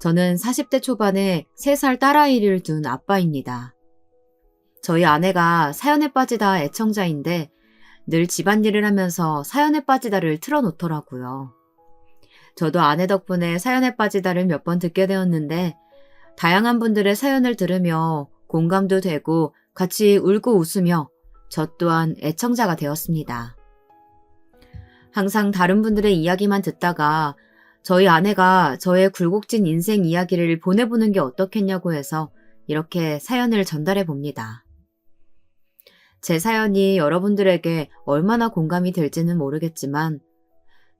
저는 40대 초반에 3살 딸아이를 둔 아빠입니다. 저희 아내가 사연에 빠지다 애청자인데 늘 집안일을 하면서 사연에 빠지다를 틀어놓더라고요. 저도 아내 덕분에 사연에 빠지다를 몇 번 듣게 되었는데 다양한 분들의 사연을 들으며 공감도 되고 같이 울고 웃으며 저 또한 애청자가 되었습니다. 항상 다른 분들의 이야기만 듣다가 저희 아내가 저의 굴곡진 인생 이야기를 보내보는 게 어떻겠냐고 해서 이렇게 사연을 전달해 봅니다. 제 사연이 여러분들에게 얼마나 공감이 될지는 모르겠지만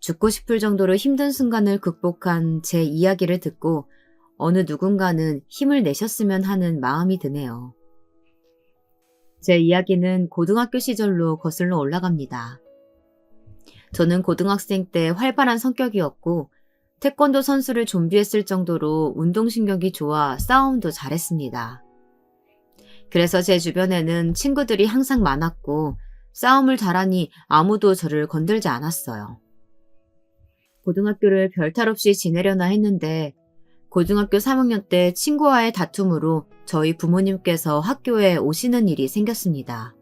죽고 싶을 정도로 힘든 순간을 극복한 제 이야기를 듣고 어느 누군가는 힘을 내셨으면 하는 마음이 드네요. 제 이야기는 고등학교 시절로 거슬러 올라갑니다. 저는 고등학생 때 활발한 성격이었고 태권도 선수를 좀비했을 정도로 운동신경이 좋아 싸움도 잘했습니다. 그래서 제 주변에는 친구들이 항상 많았고 싸움을 잘하니 아무도 저를 건들지 않았어요. 고등학교를 별탈 없이 지내려나 했는데 고등학교 3학년 때 친구와의 다툼으로 저희 부모님께서 학교에 오시는 일이 생겼습니다.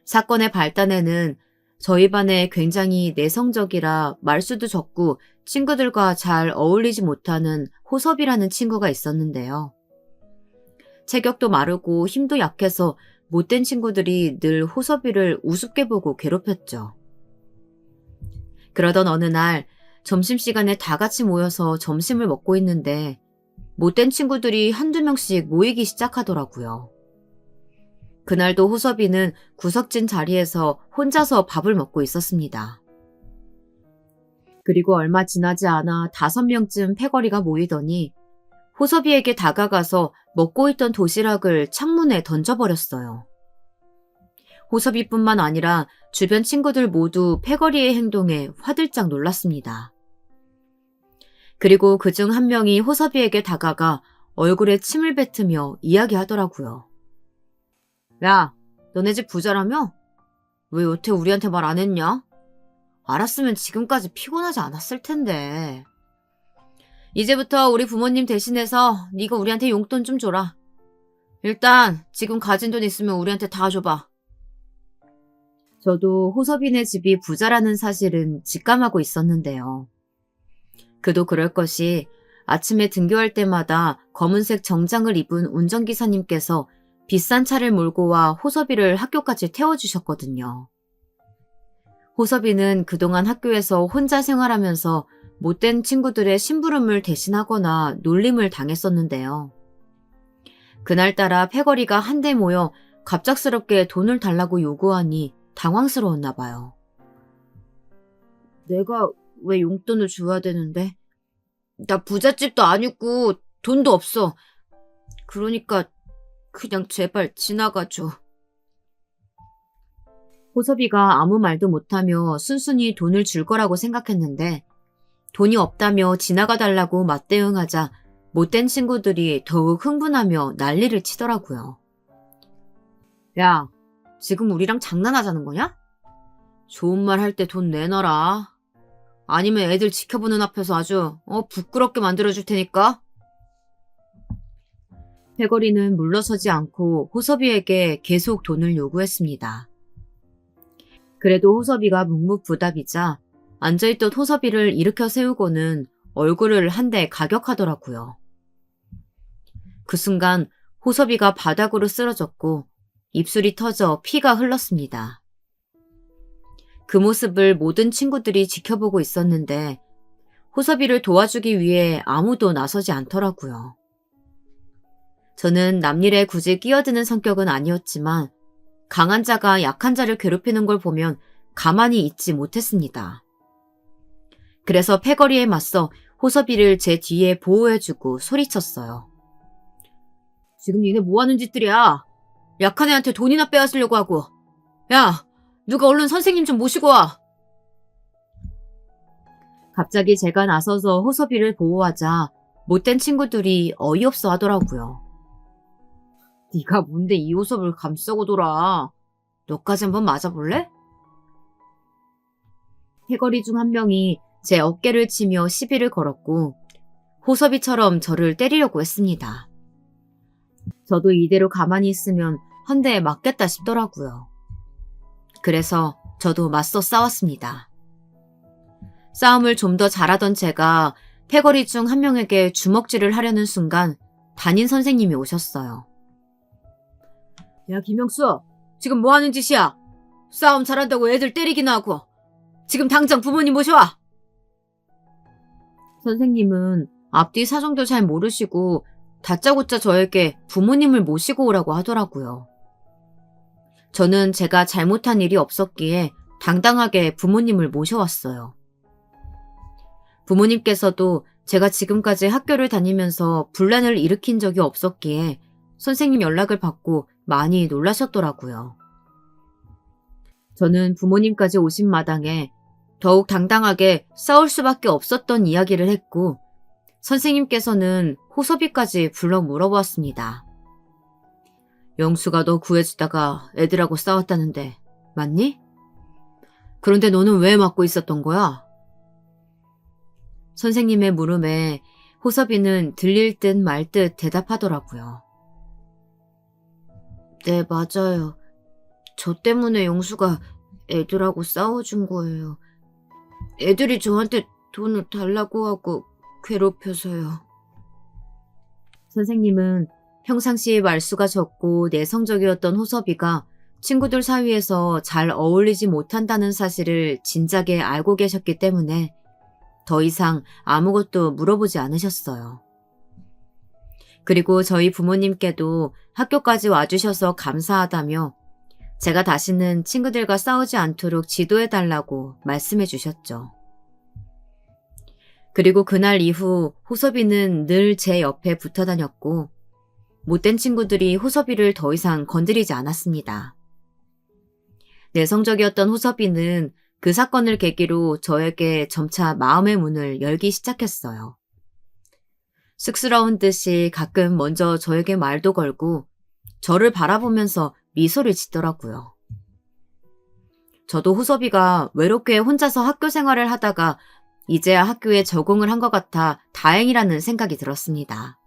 사건의 발단에는 저희 반에 굉장히 내성적이라 말수도 적고 친구들과 잘 어울리지 못하는 호섭이라는 친구가 있었는데요. 체격도 마르고 힘도 약해서 못된 친구들이 늘 호섭이를 우습게 보고 괴롭혔죠. 그러던 어느 날 점심시간에 다 같이 모여서 점심을 먹고 있는데 못된 친구들이 한두 명씩 모이기 시작하더라고요. 그날도 호섭이는 구석진 자리에서 혼자서 밥을 먹고 있었습니다. 그리고 얼마 지나지 않아 5명쯤 패거리가 모이더니 호섭이에게 다가가서 먹고 있던 도시락을 창문에 던져버렸어요. 호섭이뿐만 아니라 주변 친구들 모두 패거리의 행동에 화들짝 놀랐습니다. 그리고 그중 한 명이 호섭이에게 다가가 얼굴에 침을 뱉으며 이야기하더라고요. 야, 너네 집 부자라며? 왜 여태 우리한테 말 안 했냐? 알았으면 지금까지 피곤하지 않았을 텐데. 이제부터 우리 부모님 대신해서 네가 우리한테 용돈 좀 줘라. 일단 지금 가진 돈 있으면 우리한테 다 줘봐. 저도 호섭이네 집이 부자라는 사실은 직감하고 있었는데요. 그도 그럴 것이 아침에 등교할 때마다 검은색 정장을 입은 운전기사님께서 비싼 차를 몰고 와 호섭이를 학교까지 태워주셨거든요. 호섭이는 그동안 학교에서 혼자 생활하면서 못된 친구들의 심부름을 대신하거나 놀림을 당했었는데요. 그날따라 패거리가 한데 모여 갑작스럽게 돈을 달라고 요구하니 당황스러웠나 봐요. 내가 왜 용돈을 줘야 되는데? 나 부잣집도 아니고 돈도 없어. 그러니까 그냥 제발 지나가줘. 호섭이가 아무 말도 못하며 순순히 돈을 줄 거라고 생각했는데 돈이 없다며 지나가달라고 맞대응하자 못된 친구들이 더욱 흥분하며 난리를 치더라고요. 야, 지금 우리랑 장난하자는 거냐? 좋은 말 할 때 돈 내놔라. 아니면 애들 지켜보는 앞에서 아주 부끄럽게 만들어줄 테니까. 패거리는 물러서지 않고 호섭이에게 계속 돈을 요구했습니다. 그래도 호섭이가 묵묵부답이자 앉아있던 호섭이를 일으켜 세우고는 얼굴을 한 대 가격하더라고요. 그 순간 호섭이가 바닥으로 쓰러졌고 입술이 터져 피가 흘렀습니다. 그 모습을 모든 친구들이 지켜보고 있었는데 호섭이를 도와주기 위해 아무도 나서지 않더라고요. 저는 남일에 굳이 끼어드는 성격은 아니었지만 강한 자가 약한 자를 괴롭히는 걸 보면 가만히 있지 못했습니다. 그래서 패거리에 맞서 호섭이를 제 뒤에 보호해주고 소리쳤어요. 지금 니네 뭐하는 짓들이야? 약한 애한테 돈이나 빼앗으려고 하고. 야, 누가 얼른 선생님 좀 모시고 와. 갑자기 제가 나서서 호섭이를 보호하자 못된 친구들이 어이없어 하더라고요. 네가 뭔데 이 호섭을 감싸고 돌아. 너까지 한번 맞아볼래? 패거리 중 한 명이 제 어깨를 치며 시비를 걸었고 호섭이처럼 저를 때리려고 했습니다. 저도 이대로 가만히 있으면 한 대에 맞겠다 싶더라고요. 그래서 저도 맞서 싸웠습니다. 싸움을 좀 더 잘하던 제가 패거리 중 한 명에게 주먹질을 하려는 순간 담임 선생님이 오셨어요. 야, 김영수, 지금 뭐 하는 짓이야? 싸움 잘한다고 애들 때리기나 하고. 지금 당장 부모님 모셔와. 선생님은 앞뒤 사정도 잘 모르시고 다짜고짜 저에게 부모님을 모시고 오라고 하더라고요. 저는 제가 잘못한 일이 없었기에 당당하게 부모님을 모셔왔어요. 부모님께서도 제가 지금까지 학교를 다니면서 분란을 일으킨 적이 없었기에 선생님 연락을 받고 많이 놀라셨더라고요. 저는 부모님까지 오신 마당에 더욱 당당하게 싸울 수밖에 없었던 이야기를 했고 선생님께서는 호섭이까지 불러 물어보았습니다. 영수가 너 구해주다가 애들하고 싸웠다는데 맞니? 그런데 너는 왜 맞고 있었던 거야? 선생님의 물음에 호섭이는 들릴 듯 말 듯 대답하더라고요. 네, 맞아요. 저 때문에 영수가 애들하고 싸워준 거예요. 애들이 저한테 돈을 달라고 하고 괴롭혀서요. 선생님은 평상시 말수가 적고 내성적이었던 호섭이가 친구들 사이에서 잘 어울리지 못한다는 사실을 진작에 알고 계셨기 때문에 더 이상 아무것도 물어보지 않으셨어요. 그리고 저희 부모님께도 학교까지 와주셔서 감사하다며 제가 다시는 친구들과 싸우지 않도록 지도해달라고 말씀해 주셨죠. 그리고 그날 이후 호섭이는 늘 제 옆에 붙어 다녔고 못된 친구들이 호섭이를 더 이상 건드리지 않았습니다. 내성적이었던 호섭이는 그 사건을 계기로 저에게 점차 마음의 문을 열기 시작했어요. 쑥스러운 듯이 가끔 먼저 저에게 말도 걸고 저를 바라보면서 미소를 짓더라고요. 저도 호섭이가 외롭게 혼자서 학교 생활을 하다가 이제야 학교에 적응을 한 것 같아 다행이라는 생각이 들었습니다.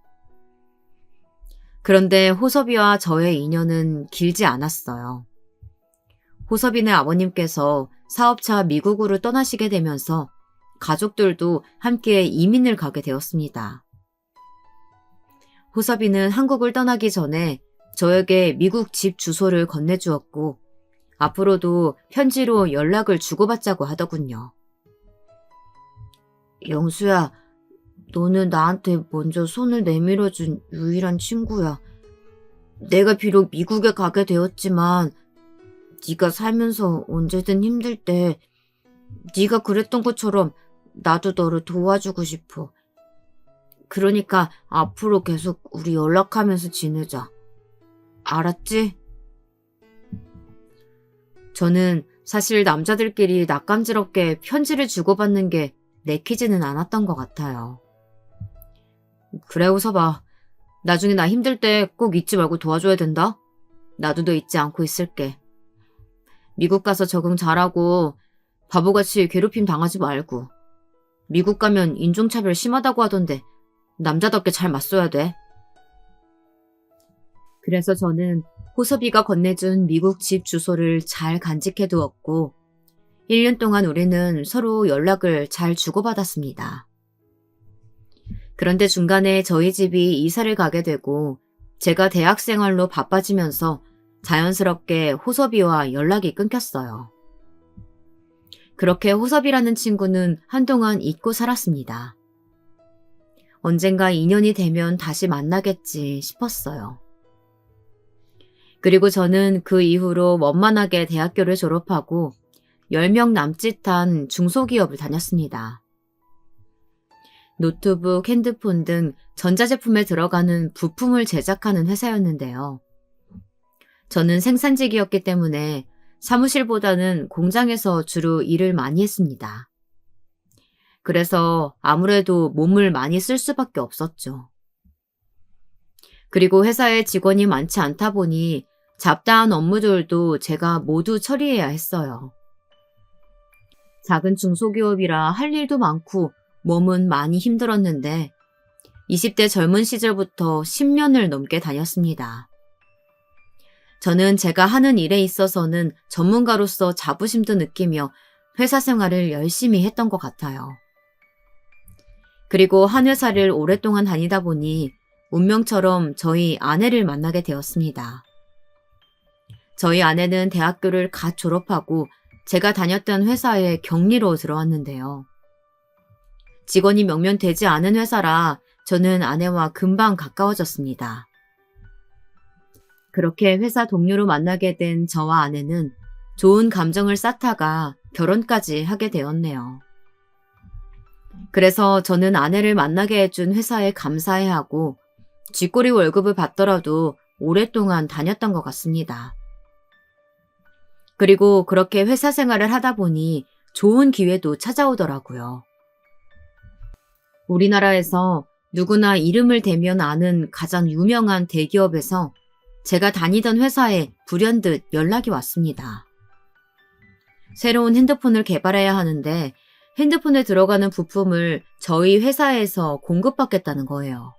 그런데 호섭이와 저의 인연은 길지 않았어요. 호섭이네 아버님께서 사업차 미국으로 떠나시게 되면서 가족들도 함께 이민을 가게 되었습니다. 호섭이는 한국을 떠나기 전에 저에게 미국 집 주소를 건네주었고 앞으로도 편지로 연락을 주고받자고 하더군요. 영수야, 너는 나한테 먼저 손을 내밀어준 유일한 친구야. 내가 비록 미국에 가게 되었지만 네가 살면서 언제든 힘들 때 네가 그랬던 것처럼 나도 너를 도와주고 싶어. 그러니까 앞으로 계속 우리 연락하면서 지내자. 알았지? 저는 사실 남자들끼리 낯감지럽게 편지를 주고받는 게 내키지는 않았던 것 같아요. 그래, 호섭아. 나중에 나 힘들 때 꼭 잊지 말고 도와줘야 된다. 나도 너 잊지 않고 있을게. 미국 가서 적응 잘하고 바보같이 괴롭힘 당하지 말고. 미국 가면 인종차별 심하다고 하던데 남자답게 잘 맞서야 돼. 그래서 저는 호섭이가 건네준 미국 집 주소를 잘 간직해 두었고 1년 동안 우리는 서로 연락을 잘 주고받았습니다. 그런데 중간에 저희 집이 이사를 가게 되고 제가 대학생활로 바빠지면서 자연스럽게 호섭이와 연락이 끊겼어요. 그렇게 호섭이라는 친구는 한동안 잊고 살았습니다. 언젠가 인연이 되면 다시 만나겠지 싶었어요. 그리고 저는 그 이후로 원만하게 대학교를 졸업하고 10명 남짓한 중소기업을 다녔습니다. 노트북, 핸드폰 등 전자제품에 들어가는 부품을 제작하는 회사였는데요. 저는 생산직이었기 때문에 사무실보다는 공장에서 주로 일을 많이 했습니다. 그래서 아무래도 몸을 많이 쓸 수밖에 없었죠. 그리고 회사에 직원이 많지 않다 보니 잡다한 업무들도 제가 모두 처리해야 했어요. 작은 중소기업이라 할 일도 많고 몸은 많이 힘들었는데 20대 젊은 시절부터 10년을 넘게 다녔습니다. 저는 제가 하는 일에 있어서는 전문가로서 자부심도 느끼며 회사 생활을 열심히 했던 것 같아요. 그리고 한 회사를 오랫동안 다니다 보니 운명처럼 저희 아내를 만나게 되었습니다. 저희 아내는 대학교를 갓 졸업하고 제가 다녔던 회사에 격리로 들어왔는데요. 직원이 명면되지 않은 회사라 저는 아내와 금방 가까워졌습니다. 그렇게 회사 동료로 만나게 된 저와 아내는 좋은 감정을 쌓다가 결혼까지 하게 되었네요. 그래서 저는 아내를 만나게 해준 회사에 감사해야 하고 쥐꼬리 월급을 받더라도 오랫동안 다녔던 것 같습니다. 그리고 그렇게 회사 생활을 하다 보니 좋은 기회도 찾아오더라고요. 우리나라에서 누구나 이름을 대면 아는 가장 유명한 대기업에서 제가 다니던 회사에 불현듯 연락이 왔습니다. 새로운 핸드폰을 개발해야 하는데 핸드폰에 들어가는 부품을 저희 회사에서 공급받겠다는 거예요.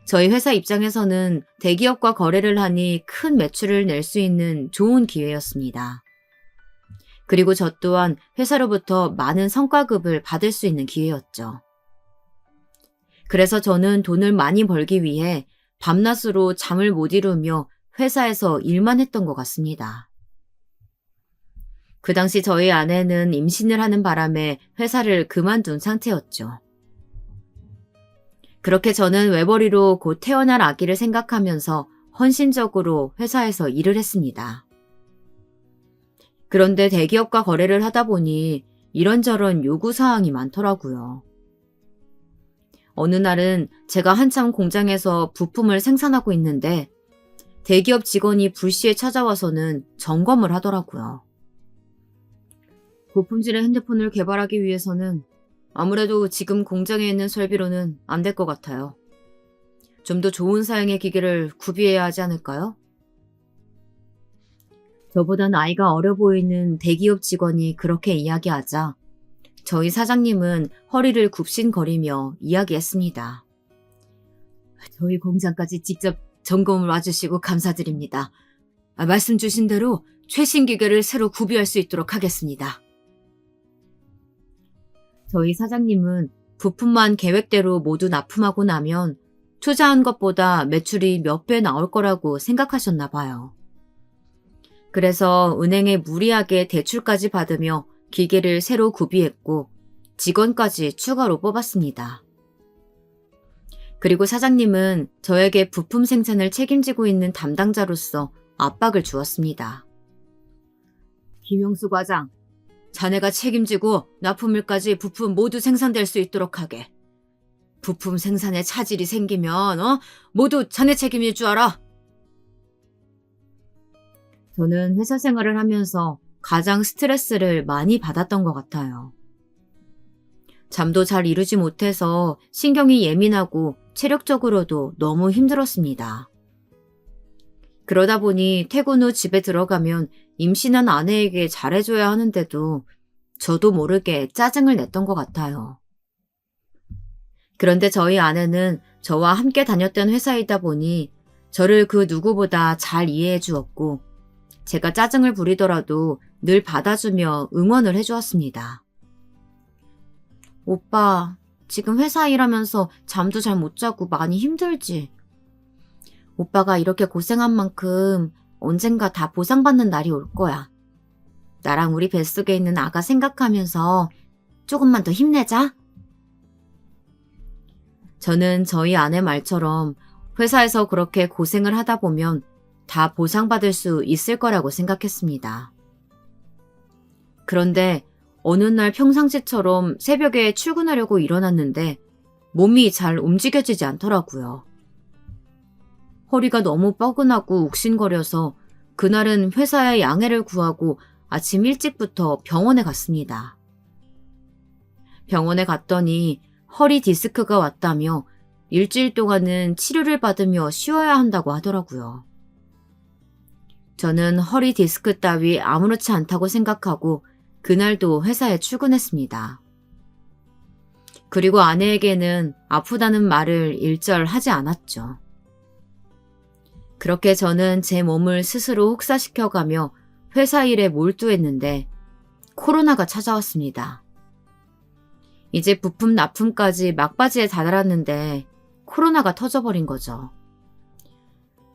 저희 회사 입장에서는 대기업과 거래를 하니 큰 매출을 낼 수 있는 좋은 기회였습니다. 그리고 저 또한 회사로부터 많은 성과급을 받을 수 있는 기회였죠. 그래서 저는 돈을 많이 벌기 위해 밤낮으로 잠을 못 이루며 회사에서 일만 했던 것 같습니다. 그 당시 저희 아내는 임신을 하는 바람에 회사를 그만둔 상태였죠. 그렇게 저는 외벌이로 곧 태어날 아기를 생각하면서 헌신적으로 회사에서 일을 했습니다. 그런데 대기업과 거래를 하다 보니 이런저런 요구사항이 많더라고요. 어느 날은 제가 한참 공장에서 부품을 생산하고 있는데 대기업 직원이 불시에 찾아와서는 점검을 하더라고요. 고품질의 핸드폰을 개발하기 위해서는 아무래도 지금 공장에 있는 설비로는 안 될 것 같아요. 좀 더 좋은 사양의 기계를 구비해야 하지 않을까요? 저보다 나이가 어려 보이는 대기업 직원이 그렇게 이야기하자 저희 사장님은 허리를 굽신거리며 이야기했습니다. 저희 공장까지 직접 점검을 와주시고 감사드립니다. 말씀 주신 대로 최신 기계를 새로 구비할 수 있도록 하겠습니다. 저희 사장님은 부품만 계획대로 모두 납품하고 나면 투자한 것보다 매출이 몇 배 나올 거라고 생각하셨나 봐요. 그래서 은행에 무리하게 대출까지 받으며 기계를 새로 구비했고 직원까지 추가로 뽑았습니다. 그리고 사장님은 저에게 부품 생산을 책임지고 있는 담당자로서 압박을 주었습니다. 김용수 과장, 자네가 책임지고 납품일까지 부품 모두 생산될 수 있도록 하게. 부품 생산에 차질이 생기면 모두 자네 책임일 줄 알아. 저는 회사 생활을 하면서 가장 스트레스를 많이 받았던 것 같아요. 잠도 잘 이루지 못해서 신경이 예민하고 체력적으로도 너무 힘들었습니다. 그러다 보니 퇴근 후 집에 들어가면 임신한 아내에게 잘해줘야 하는데도 저도 모르게 짜증을 냈던 것 같아요. 그런데 저희 아내는 저와 함께 다녔던 회사이다 보니 저를 그 누구보다 잘 이해해 주었고 제가 짜증을 부리더라도 늘 받아주며 응원을 해주었습니다. 오빠, 지금 회사 일하면서 잠도 잘 못 자고 많이 힘들지? 오빠가 이렇게 고생한 만큼 언젠가 다 보상받는 날이 올 거야. 나랑 우리 뱃속에 있는 아가 생각하면서 조금만 더 힘내자. 저는 저희 아내 말처럼 회사에서 그렇게 고생을 하다 보면 다 보상받을 수 있을 거라고 생각했습니다. 그런데 어느 날 평상시처럼 새벽에 출근하려고 일어났는데 몸이 잘 움직여지지 않더라고요. 허리가 너무 뻐근하고 욱신거려서 그날은 회사에 양해를 구하고 아침 일찍부터 병원에 갔습니다. 병원에 갔더니 허리 디스크가 왔다며 일주일 동안은 치료를 받으며 쉬어야 한다고 하더라고요. 저는 허리 디스크 따위 아무렇지 않다고 생각하고 그날도 회사에 출근했습니다. 그리고 아내에게는 아프다는 말을 일절 하지 않았죠. 그렇게 저는 제 몸을 스스로 혹사시켜가며 회사 일에 몰두했는데 코로나가 찾아왔습니다. 이제 부품 납품까지 막바지에 다다랐는데 코로나가 터져버린 거죠.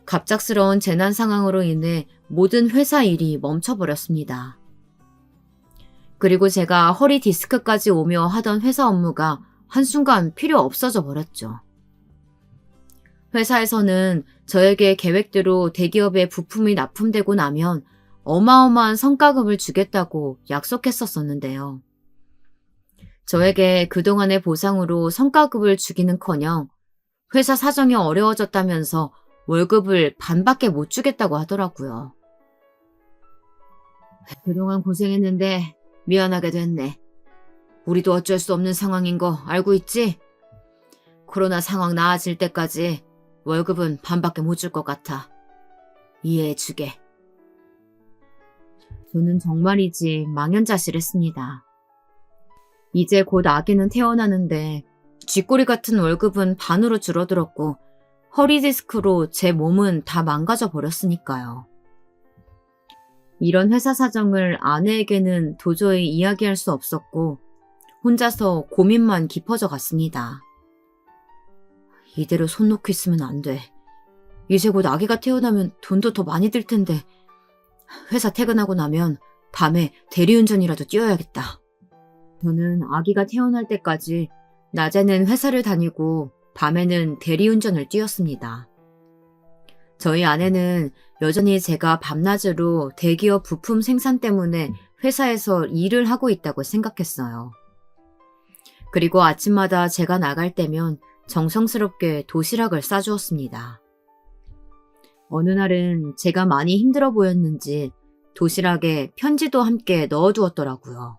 갑작스러운 재난 상황으로 인해 모든 회사 일이 멈춰버렸습니다. 그리고 제가 허리 디스크까지 오며 하던 회사 업무가 한순간 필요 없어져 버렸죠. 회사에서는 저에게 계획대로 대기업에 부품이 납품되고 나면 어마어마한 성과급을 주겠다고 약속했었었는데요. 저에게 그동안의 보상으로 성과급을 주기는커녕 회사 사정이 어려워졌다면서 월급을 반밖에 못 주겠다고 하더라고요. 그동안 고생했는데 미안하게 됐네. 우리도 어쩔 수 없는 상황인 거 알고 있지? 코로나 상황 나아질 때까지 월급은 반밖에 못 줄 것 같아. 이해해주게. 저는 정말이지 망연자실했습니다. 이제 곧 아기는 태어나는데 쥐꼬리 같은 월급은 반으로 줄어들었고 허리 디스크로 제 몸은 다 망가져 버렸으니까요. 이런 회사 사정을 아내에게는 도저히 이야기할 수 없었고 혼자서 고민만 깊어져 갔습니다. 이대로 손 놓고 있으면 안 돼. 이제 곧 아기가 태어나면 돈도 더 많이 들 텐데 회사 퇴근하고 나면 밤에 대리운전이라도 뛰어야겠다. 저는 아기가 태어날 때까지 낮에는 회사를 다니고 밤에는 대리운전을 뛰었습니다. 저희 아내는 여전히 제가 밤낮으로 대기업 부품 생산 때문에 회사에서 일을 하고 있다고 생각했어요. 그리고 아침마다 제가 나갈 때면 정성스럽게 도시락을 싸주었습니다. 어느 날은 제가 많이 힘들어 보였는지 도시락에 편지도 함께 넣어두었더라고요.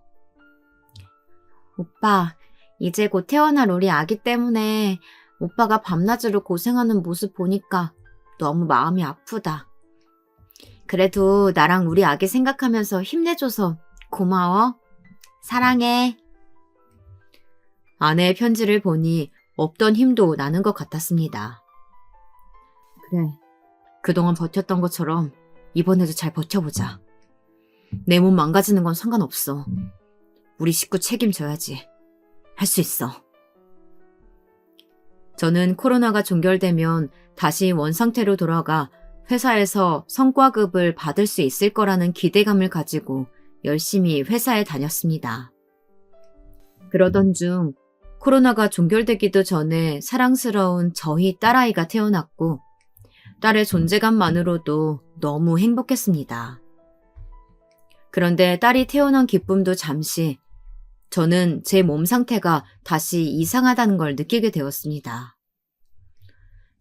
오빠, 이제 곧 태어날 우리 아기 때문에 오빠가 밤낮으로 고생하는 모습 보니까 너무 마음이 아프다. 그래도 나랑 우리 아기 생각하면서 힘내줘서 고마워. 사랑해. 아내의 편지를 보니 없던 힘도 나는 것 같았습니다. 그래, 그동안 버텼던 것처럼 이번에도 잘 버텨보자. 내 몸 망가지는 건 상관없어. 우리 식구 책임져야지. 할 수 있어. 저는 코로나가 종결되면 다시 원상태로 돌아가 회사에서 성과급을 받을 수 있을 거라는 기대감을 가지고 열심히 회사에 다녔습니다. 그러던 중 코로나가 종결되기도 전에 사랑스러운 저희 딸아이가 태어났고 딸의 존재감만으로도 너무 행복했습니다. 그런데 딸이 태어난 기쁨도 잠시 저는 제 몸 상태가 다시 이상하다는 걸 느끼게 되었습니다.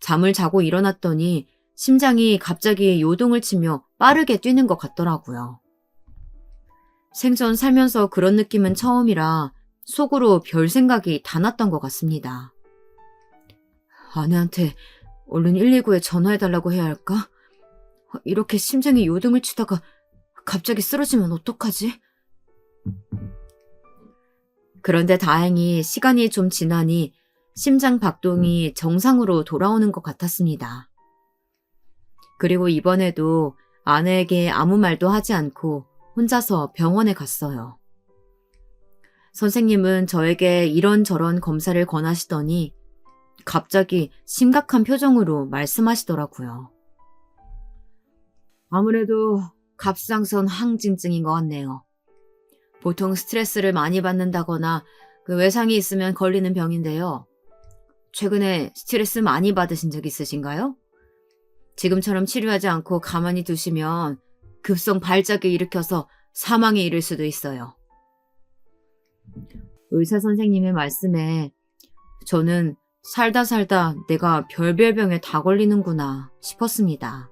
잠을 자고 일어났더니 심장이 갑자기 요동을 치며 빠르게 뛰는 것 같더라고요. 생전 살면서 그런 느낌은 처음이라 속으로 별 생각이 다 났던 것 같습니다. 아내한테 얼른 119에 전화해달라고 해야 할까? 이렇게 심장이 요동을 치다가 갑자기 쓰러지면 어떡하지? 그런데 다행히 시간이 좀 지나니 심장 박동이 정상으로 돌아오는 것 같았습니다. 그리고 이번에도 아내에게 아무 말도 하지 않고 혼자서 병원에 갔어요. 선생님은 저에게 이런저런 검사를 권하시더니 갑자기 심각한 표정으로 말씀하시더라고요. 아무래도 갑상선 항진증인 것 같네요. 보통 스트레스를 많이 받는다거나 외상이 있으면 걸리는 병인데요. 최근에 스트레스 많이 받으신 적 있으신가요? 지금처럼 치료하지 않고 가만히 두시면 급성 발작을 일으켜서 사망에 이를 수도 있어요. 의사 선생님의 말씀에 저는 살다 내가 별별 병에 다 걸리는구나 싶었습니다.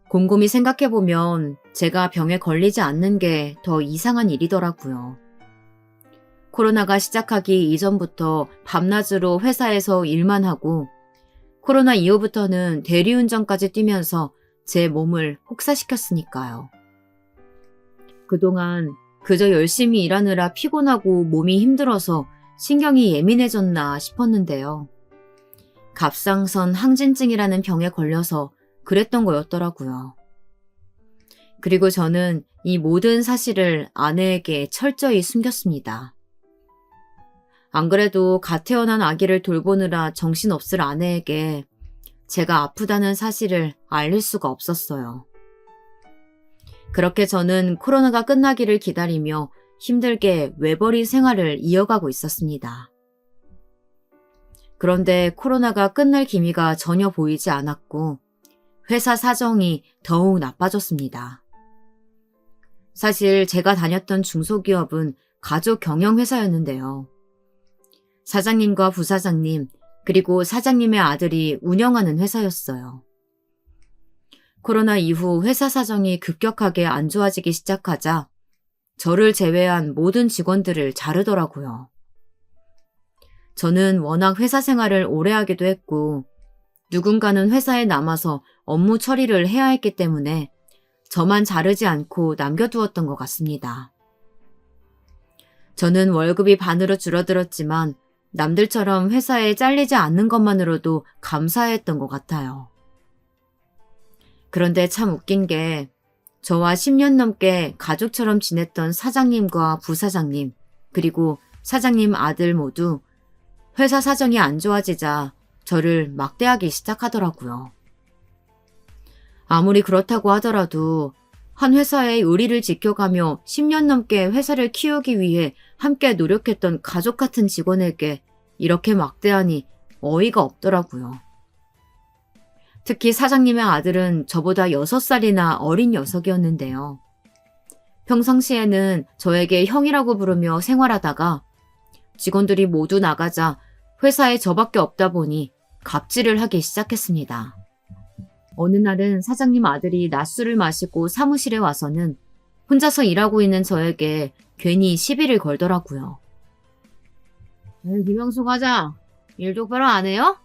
곰곰이 생각해보면 제가 병에 걸리지 않는 게 더 이상한 일이더라고요. 코로나가 시작하기 이전부터 밤낮으로 회사에서 일만 하고 코로나 이후부터는 대리운전까지 뛰면서 제 몸을 혹사시켰으니까요. 그동안 그저 열심히 일하느라 피곤하고 몸이 힘들어서 신경이 예민해졌나 싶었는데요. 갑상선 항진증이라는 병에 걸려서 그랬던 거였더라고요. 그리고 저는 이 모든 사실을 아내에게 철저히 숨겼습니다. 안 그래도 갓 태어난 아기를 돌보느라 정신없을 아내에게 제가 아프다는 사실을 알릴 수가 없었어요. 그렇게 저는 코로나가 끝나기를 기다리며 힘들게 외벌이 생활을 이어가고 있었습니다. 그런데 코로나가 끝날 기미가 전혀 보이지 않았고 회사 사정이 더욱 나빠졌습니다. 사실 제가 다녔던 중소기업은 가족 경영 회사였는데요. 사장님과 부사장님, 그리고 사장님의 아들이 운영하는 회사였어요. 코로나 이후 회사 사정이 급격하게 안 좋아지기 시작하자 저를 제외한 모든 직원들을 자르더라고요. 저는 워낙 회사 생활을 오래 하기도 했고 누군가는 회사에 남아서 업무 처리를 해야 했기 때문에 저만 자르지 않고 남겨두었던 것 같습니다. 저는 월급이 반으로 줄어들었지만 남들처럼 회사에 잘리지 않는 것만으로도 감사했던 것 같아요. 그런데 참 웃긴 게 저와 10년 넘게 가족처럼 지냈던 사장님과 부사장님, 그리고 사장님 아들 모두 회사 사정이 안 좋아지자 저를 막대하기 시작하더라고요. 아무리 그렇다고 하더라도 한 회사의 의리를 지켜가며 10년 넘게 회사를 키우기 위해 함께 노력했던 가족 같은 직원에게 이렇게 막대하니 어이가 없더라고요. 특히 사장님의 아들은 저보다 6살이나 어린 녀석이었는데요. 평상시에는 저에게 형이라고 부르며 생활하다가 직원들이 모두 나가자 회사에 저밖에 없다 보니 갑질을 하기 시작했습니다. 어느 날은 사장님 아들이 낮술을 마시고 사무실에 와서는 혼자서 일하고 있는 저에게 괜히 시비를 걸더라고요. 김영수 과장, 일 똑바로 안 해요?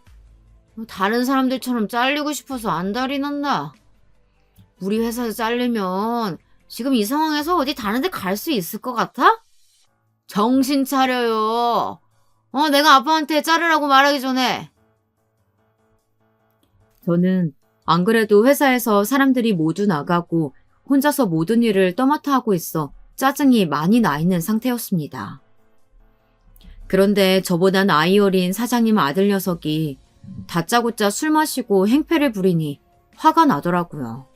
다른 사람들처럼 잘리고 싶어서 안달이 난다. 우리 회사에서 잘리면 지금 이 상황에서 어디 다른 데 갈 수 있을 것 같아? 정신 차려요. 내가 아빠한테 자르라고 말하기 전에. 저는 안 그래도 회사에서 사람들이 모두 나가고 혼자서 모든 일을 떠맡아 하고 있어 짜증이 많이 나 있는 상태였습니다. 그런데 저보다 나이 어린 사장님 아들 녀석이 다짜고짜 술 마시고 행패를 부리니 화가 나더라고요.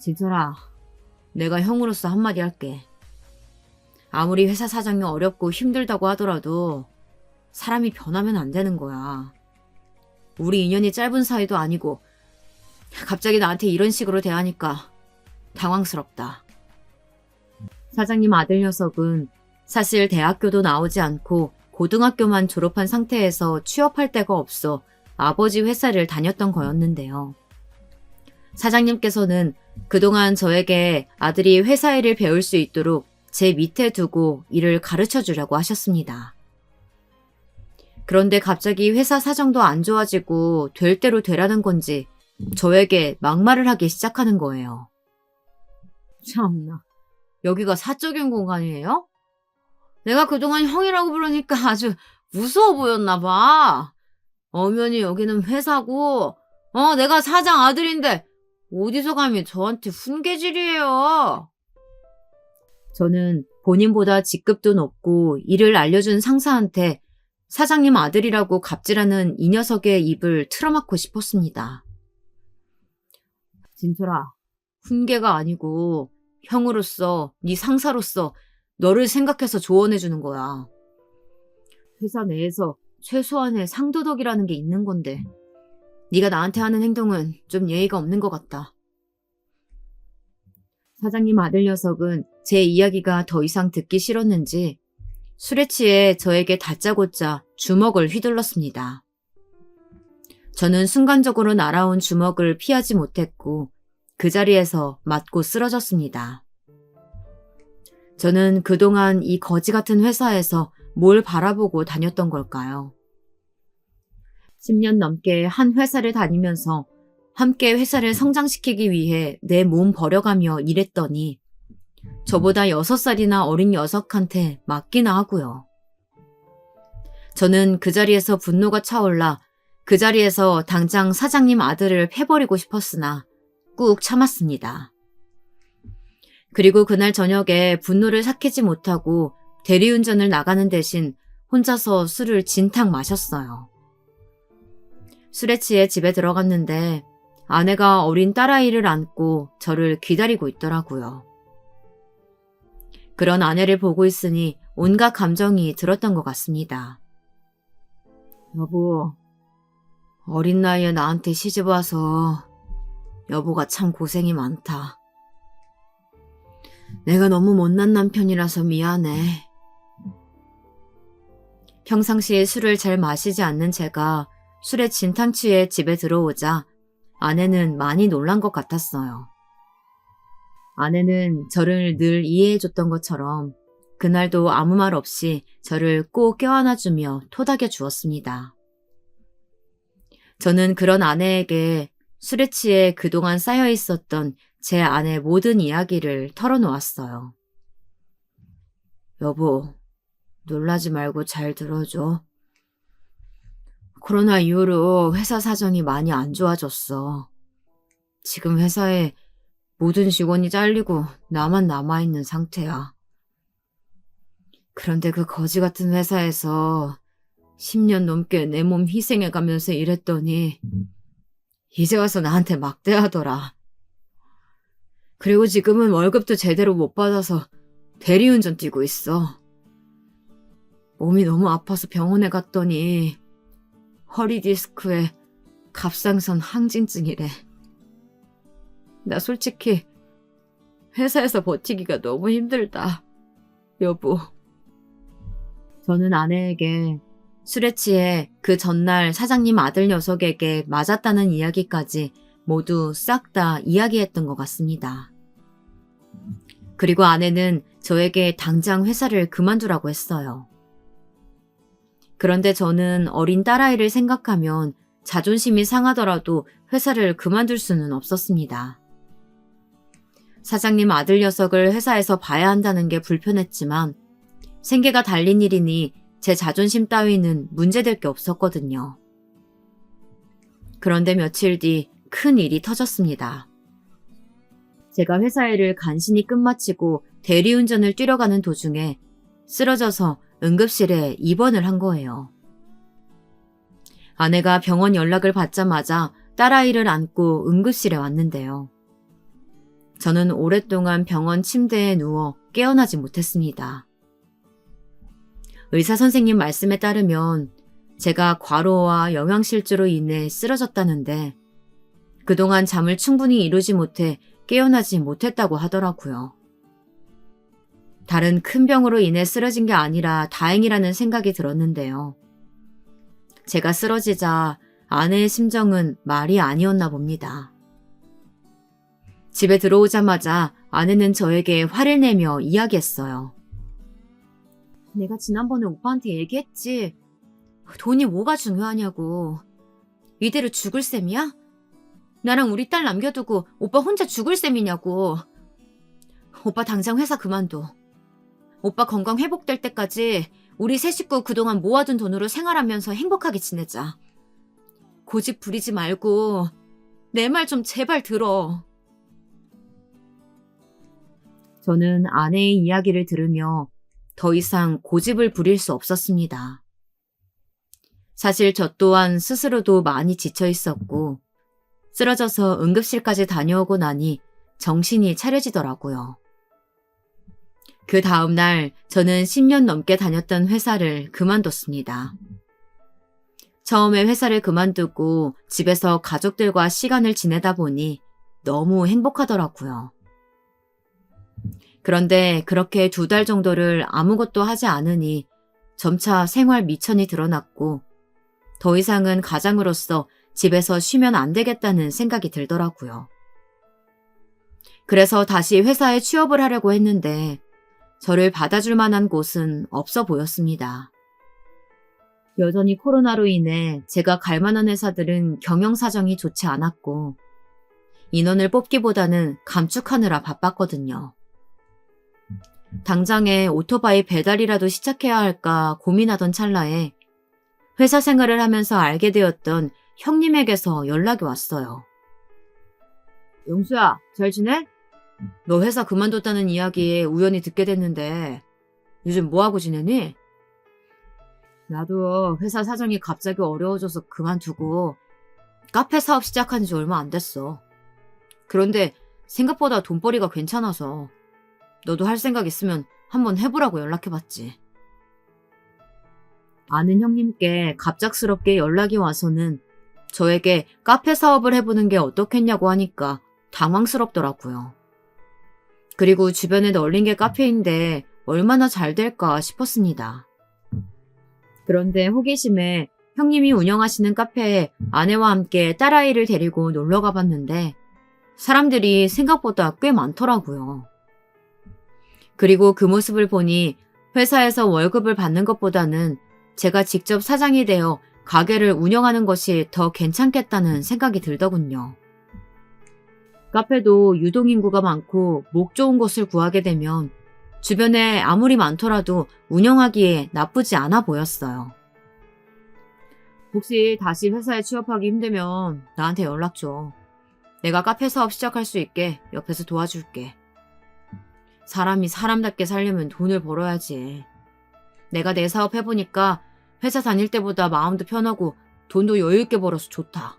진철아, 내가 형으로서 한마디 할게. 아무리 회사 사정이 어렵고 힘들다고 하더라도 사람이 변하면 안 되는 거야. 우리 인연이 짧은 사이도 아니고 갑자기 나한테 이런 식으로 대하니까 당황스럽다. 사장님 아들 녀석은 사실 대학교도 나오지 않고 고등학교만 졸업한 상태에서 취업할 데가 없어 아버지 회사를 다녔던 거였는데요. 사장님께서는 그동안 저에게 아들이 회사 일을 배울 수 있도록 제 밑에 두고 일을 가르쳐 주려고 하셨습니다. 그런데 갑자기 회사 사정도 안 좋아지고 될 대로 되라는 건지 저에게 막말을 하기 시작하는 거예요. 참나, 여기가 사적인 공간이에요? 내가 그동안 형이라고 부르니까 아주 무서워 보였나 봐. 엄연히 여기는 회사고, 내가 사장 아들인데 어디서 감히 저한테 훈계질이에요. 저는 본인보다 직급도 높고 일을 알려준 상사한테 사장님 아들이라고 갑질하는 이 녀석의 입을 틀어막고 싶었습니다. 진철아, 훈계가 아니고 형으로서, 네 상사로서 너를 생각해서 조언해주는 거야. 회사 내에서 최소한의 상도덕이라는 게 있는 건데 네가 나한테 하는 행동은 좀 예의가 없는 것 같다. 사장님 아들 녀석은 제 이야기가 더 이상 듣기 싫었는지 술에 취해 저에게 다짜고짜 주먹을 휘둘렀습니다. 저는 순간적으로 날아온 주먹을 피하지 못했고 그 자리에서 맞고 쓰러졌습니다. 저는 그동안 이 거지 같은 회사에서 뭘 바라보고 다녔던 걸까요? 10년 넘게 한 회사를 다니면서 함께 회사를 성장시키기 위해 내 몸 버려가며 일했더니 저보다 6살이나 어린 녀석한테 맞기나 하고요. 저는 그 자리에서 분노가 차올라 그 자리에서 당장 사장님 아들을 패버리고 싶었으나 꾹 참았습니다. 그리고 그날 저녁에 분노를 삭히지 못하고 대리운전을 나가는 대신 혼자서 술을 진탕 마셨어요. 술에 취해 집에 들어갔는데 아내가 어린 딸아이를 안고 저를 기다리고 있더라고요. 그런 아내를 보고 있으니 온갖 감정이 들었던 것 같습니다. 여보, 어린 나이에 나한테 시집와서 여보가 참 고생이 많다. 내가 너무 못난 남편이라서 미안해. 평상시에 술을 잘 마시지 않는 제가 술에 진탕 취해 집에 들어오자 아내는 많이 놀란 것 같았어요. 아내는 저를 늘 이해해줬던 것처럼 그날도 아무 말 없이 저를 꼭 껴안아주며 토닥여 주었습니다. 저는 그런 아내에게 술에 취해 그동안 쌓여 있었던 제 아내 모든 이야기를 털어놓았어요. 여보, 놀라지 말고 잘 들어줘. 코로나 이후로 회사 사정이 많이 안 좋아졌어. 지금 회사에 모든 직원이 잘리고 나만 남아있는 상태야. 그런데 그 거지 같은 회사에서 10년 넘게 내 몸 희생해가면서 일했더니 이제 와서 나한테 막대하더라. 그리고 지금은 월급도 제대로 못 받아서 대리운전 뛰고 있어. 몸이 너무 아파서 병원에 갔더니 허리 디스크에 갑상선 항진증이래. 나 솔직히 회사에서 버티기가 너무 힘들다. 여보. 저는 아내에게 술에 취해 그 전날 사장님 아들 녀석에게 맞았다는 이야기까지 모두 싹 다 이야기했던 것 같습니다. 그리고 아내는 저에게 당장 회사를 그만두라고 했어요. 그런데 저는 어린 딸아이를 생각하면 자존심이 상하더라도 회사를 그만둘 수는 없었습니다. 사장님 아들 녀석을 회사에서 봐야 한다는 게 불편했지만 생계가 달린 일이니 제 자존심 따위는 문제될 게 없었거든요. 그런데 며칠 뒤 큰 일이 터졌습니다. 제가 회사 일을 간신히 끝마치고 대리운전을 뛰러 가는 도중에 쓰러져서 응급실에 입원을 한 거예요. 아내가 병원 연락을 받자마자 딸아이를 안고 응급실에 왔는데요. 저는 오랫동안 병원 침대에 누워 깨어나지 못했습니다. 의사 선생님 말씀에 따르면 제가 과로와 영양실조로 인해 쓰러졌다는데 그동안 잠을 충분히 이루지 못해 깨어나지 못했다고 하더라고요. 다른 큰 병으로 인해 쓰러진 게 아니라 다행이라는 생각이 들었는데요. 제가 쓰러지자 아내의 심정은 말이 아니었나 봅니다. 집에 들어오자마자 아내는 저에게 화를 내며 이야기했어요. 내가 지난번에 오빠한테 얘기했지. 돈이 뭐가 중요하냐고. 이대로 죽을 셈이야? 나랑 우리 딸 남겨두고 오빠 혼자 죽을 셈이냐고. 오빠 당장 회사 그만둬. 오빠 건강 회복될 때까지 우리 세 식구 그동안 모아둔 돈으로 생활하면서 행복하게 지내자. 고집 부리지 말고 내 말 좀 제발 들어. 저는 아내의 이야기를 들으며 더 이상 고집을 부릴 수 없었습니다. 사실 저 또한 스스로도 많이 지쳐 있었고 쓰러져서 응급실까지 다녀오고 나니 정신이 차려지더라고요. 그 다음 날 저는 10년 넘게 다녔던 회사를 그만뒀습니다. 처음에 회사를 그만두고 집에서 가족들과 시간을 지내다 보니 너무 행복하더라고요. 그런데 그렇게 2달 정도를 아무것도 하지 않으니 점차 생활 미천이 드러났고 더 이상은 가장으로서 집에서 쉬면 안 되겠다는 생각이 들더라고요. 그래서 다시 회사에 취업을 하려고 했는데 저를 받아줄 만한 곳은 없어 보였습니다. 여전히 코로나로 인해 제가 갈 만한 회사들은 경영 사정이 좋지 않았고 인원을 뽑기보다는 감축하느라 바빴거든요. 당장에 오토바이 배달이라도 시작해야 할까 고민하던 찰나에 회사 생활을 하면서 알게 되었던 형님에게서 연락이 왔어요. 영수야, 잘 지내? 너 회사 그만뒀다는 이야기 우연히 듣게 됐는데 요즘 뭐하고 지내니? 나도 회사 사정이 갑자기 어려워져서 그만두고 카페 사업 시작한 지 얼마 안 됐어. 그런데 생각보다 돈벌이가 괜찮아서 너도 할 생각 있으면 한번 해보라고 연락해봤지. 아는 형님께 갑작스럽게 연락이 와서는 저에게 카페 사업을 해보는 게 어떻겠냐고 하니까 당황스럽더라고요. 그리고 주변에 널린 게 카페인데 얼마나 잘 될까 싶었습니다. 그런데 호기심에 형님이 운영하시는 카페에 아내와 함께 딸아이를 데리고 놀러 가봤는데 사람들이 생각보다 꽤 많더라고요. 그리고 그 모습을 보니 회사에서 월급을 받는 것보다는 제가 직접 사장이 되어 가게를 운영하는 것이 더 괜찮겠다는 생각이 들더군요. 카페도 유동인구가 많고 목 좋은 곳을 구하게 되면 주변에 아무리 많더라도 운영하기에 나쁘지 않아 보였어요. 혹시 다시 회사에 취업하기 힘들면 나한테 연락 줘. 내가 카페 사업 시작할 수 있게 옆에서 도와줄게. 사람이 사람답게 살려면 돈을 벌어야지. 내가 내 사업 해보니까 회사 다닐 때보다 마음도 편하고 돈도 여유있게 벌어서 좋다.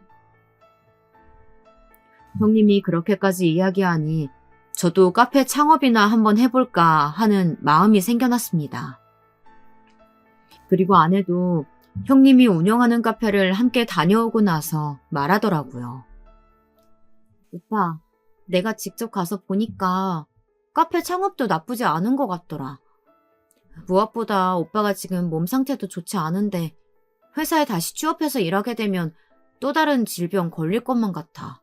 형님이 그렇게까지 이야기하니 저도 카페 창업이나 한번 해볼까 하는 마음이 생겨났습니다. 그리고 아내도 형님이 운영하는 카페를 함께 다녀오고 나서 말하더라고요. 오빠, 내가 직접 가서 보니까 카페 창업도 나쁘지 않은 것 같더라. 무엇보다 오빠가 지금 몸 상태도 좋지 않은데 회사에 다시 취업해서 일하게 되면 또 다른 질병 걸릴 것만 같아.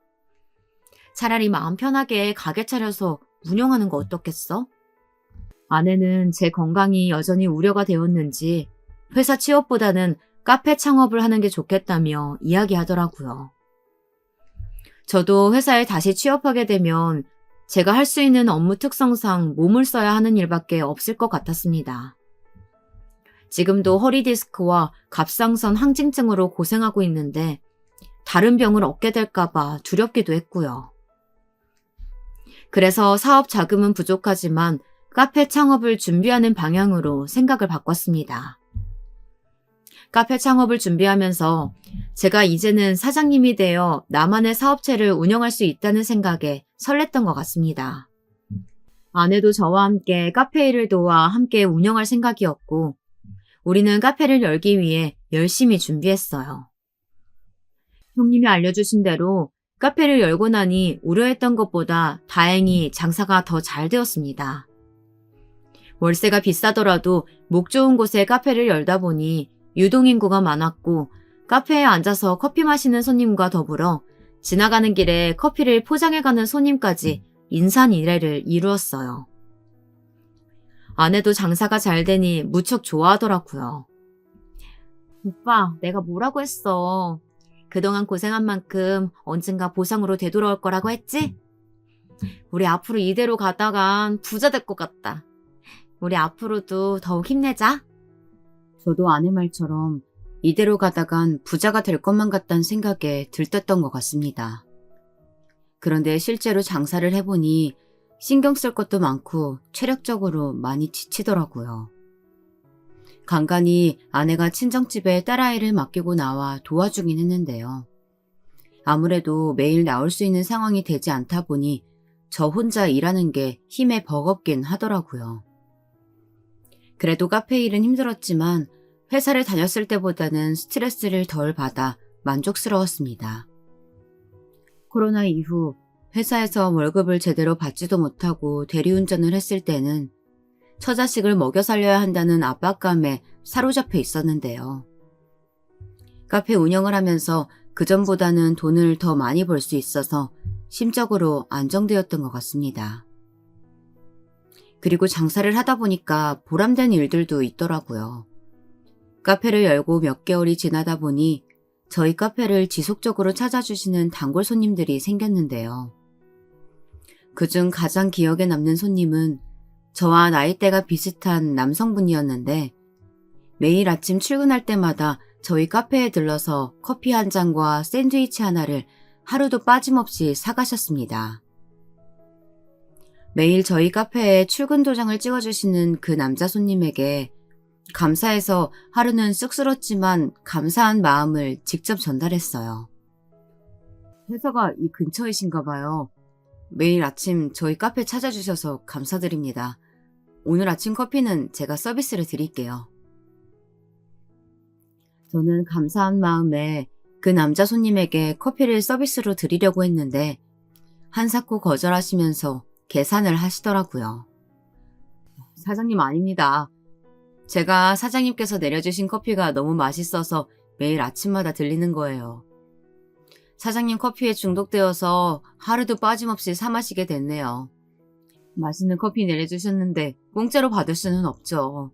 차라리 마음 편하게 가게 차려서 운영하는 거 어떻겠어? 아내는 제 건강이 여전히 우려가 되었는지 회사 취업보다는 카페 창업을 하는 게 좋겠다며 이야기하더라고요. 저도 회사에 다시 취업하게 되면 제가 할 수 있는 업무 특성상 몸을 써야 하는 일밖에 없을 것 같았습니다. 지금도 허리 디스크와 갑상선 항진증으로 고생하고 있는데 다른 병을 얻게 될까봐 두렵기도 했고요. 그래서 사업 자금은 부족하지만 카페 창업을 준비하는 방향으로 생각을 바꿨습니다. 카페 창업을 준비하면서 제가 이제는 사장님이 되어 나만의 사업체를 운영할 수 있다는 생각에 설렜던 것 같습니다. 아내도 저와 함께 카페 일을 도와 함께 운영할 생각이었고 우리는 카페를 열기 위해 열심히 준비했어요. 형님이 알려주신 대로 카페를 열고 나니 우려했던 것보다 다행히 장사가 더 잘 되었습니다. 월세가 비싸더라도 목 좋은 곳에 카페를 열다 보니 유동인구가 많았고 카페에 앉아서 커피 마시는 손님과 더불어 지나가는 길에 커피를 포장해가는 손님까지 인산인해를 이루었어요. 아내도 장사가 잘 되니 무척 좋아하더라고요. 오빠, 내가 뭐라고 했어. 그동안 고생한 만큼 언젠가 보상으로 되돌아올 거라고 했지? 우리 앞으로 이대로 가다간 부자 될 것 같다. 우리 앞으로도 더욱 힘내자. 저도 아내 말처럼 이대로 가다간 부자가 될 것만 같다는 생각에 들떴던 것 같습니다. 그런데 실제로 장사를 해보니 신경 쓸 것도 많고 체력적으로 많이 지치더라고요. 간간히 아내가 친정집에 딸아이를 맡기고 나와 도와주긴 했는데요. 아무래도 매일 나올 수 있는 상황이 되지 않다 보니 저 혼자 일하는 게 힘에 버겁긴 하더라고요. 그래도 카페 일은 힘들었지만 회사를 다녔을 때보다는 스트레스를 덜 받아 만족스러웠습니다. 코로나 이후 회사에서 월급을 제대로 받지도 못하고 대리운전을 했을 때는 처자식을 먹여 살려야 한다는 압박감에 사로잡혀 있었는데요. 카페 운영을 하면서 그전보다는 돈을 더 많이 벌 수 있어서 심적으로 안정되었던 것 같습니다. 그리고 장사를 하다 보니까 보람된 일들도 있더라고요. 카페를 열고 몇 개월이 지나다 보니 저희 카페를 지속적으로 찾아주시는 단골 손님들이 생겼는데요. 그중 가장 기억에 남는 손님은 저와 나이대가 비슷한 남성분이었는데 매일 아침 출근할 때마다 저희 카페에 들러서 커피 한 잔과 샌드위치 하나를 하루도 빠짐없이 사가셨습니다. 매일 저희 카페에 출근 도장을 찍어주시는 그 남자 손님에게 감사해서 하루는 쑥스럽지만 감사한 마음을 직접 전달했어요. 회사가 이 근처이신가 봐요. 매일 아침 저희 카페 찾아주셔서 감사드립니다. 오늘 아침 커피는 제가 서비스를 드릴게요. 저는 감사한 마음에 그 남자 손님에게 커피를 서비스로 드리려고 했는데 한사코 거절하시면서 계산을 하시더라고요. 사장님 아닙니다. 제가 사장님께서 내려주신 커피가 너무 맛있어서 매일 아침마다 들리는 거예요. 사장님 커피에 중독되어서 하루도 빠짐없이 사 마시게 됐네요. 맛있는 커피 내려주셨는데 공짜로 받을 수는 없죠.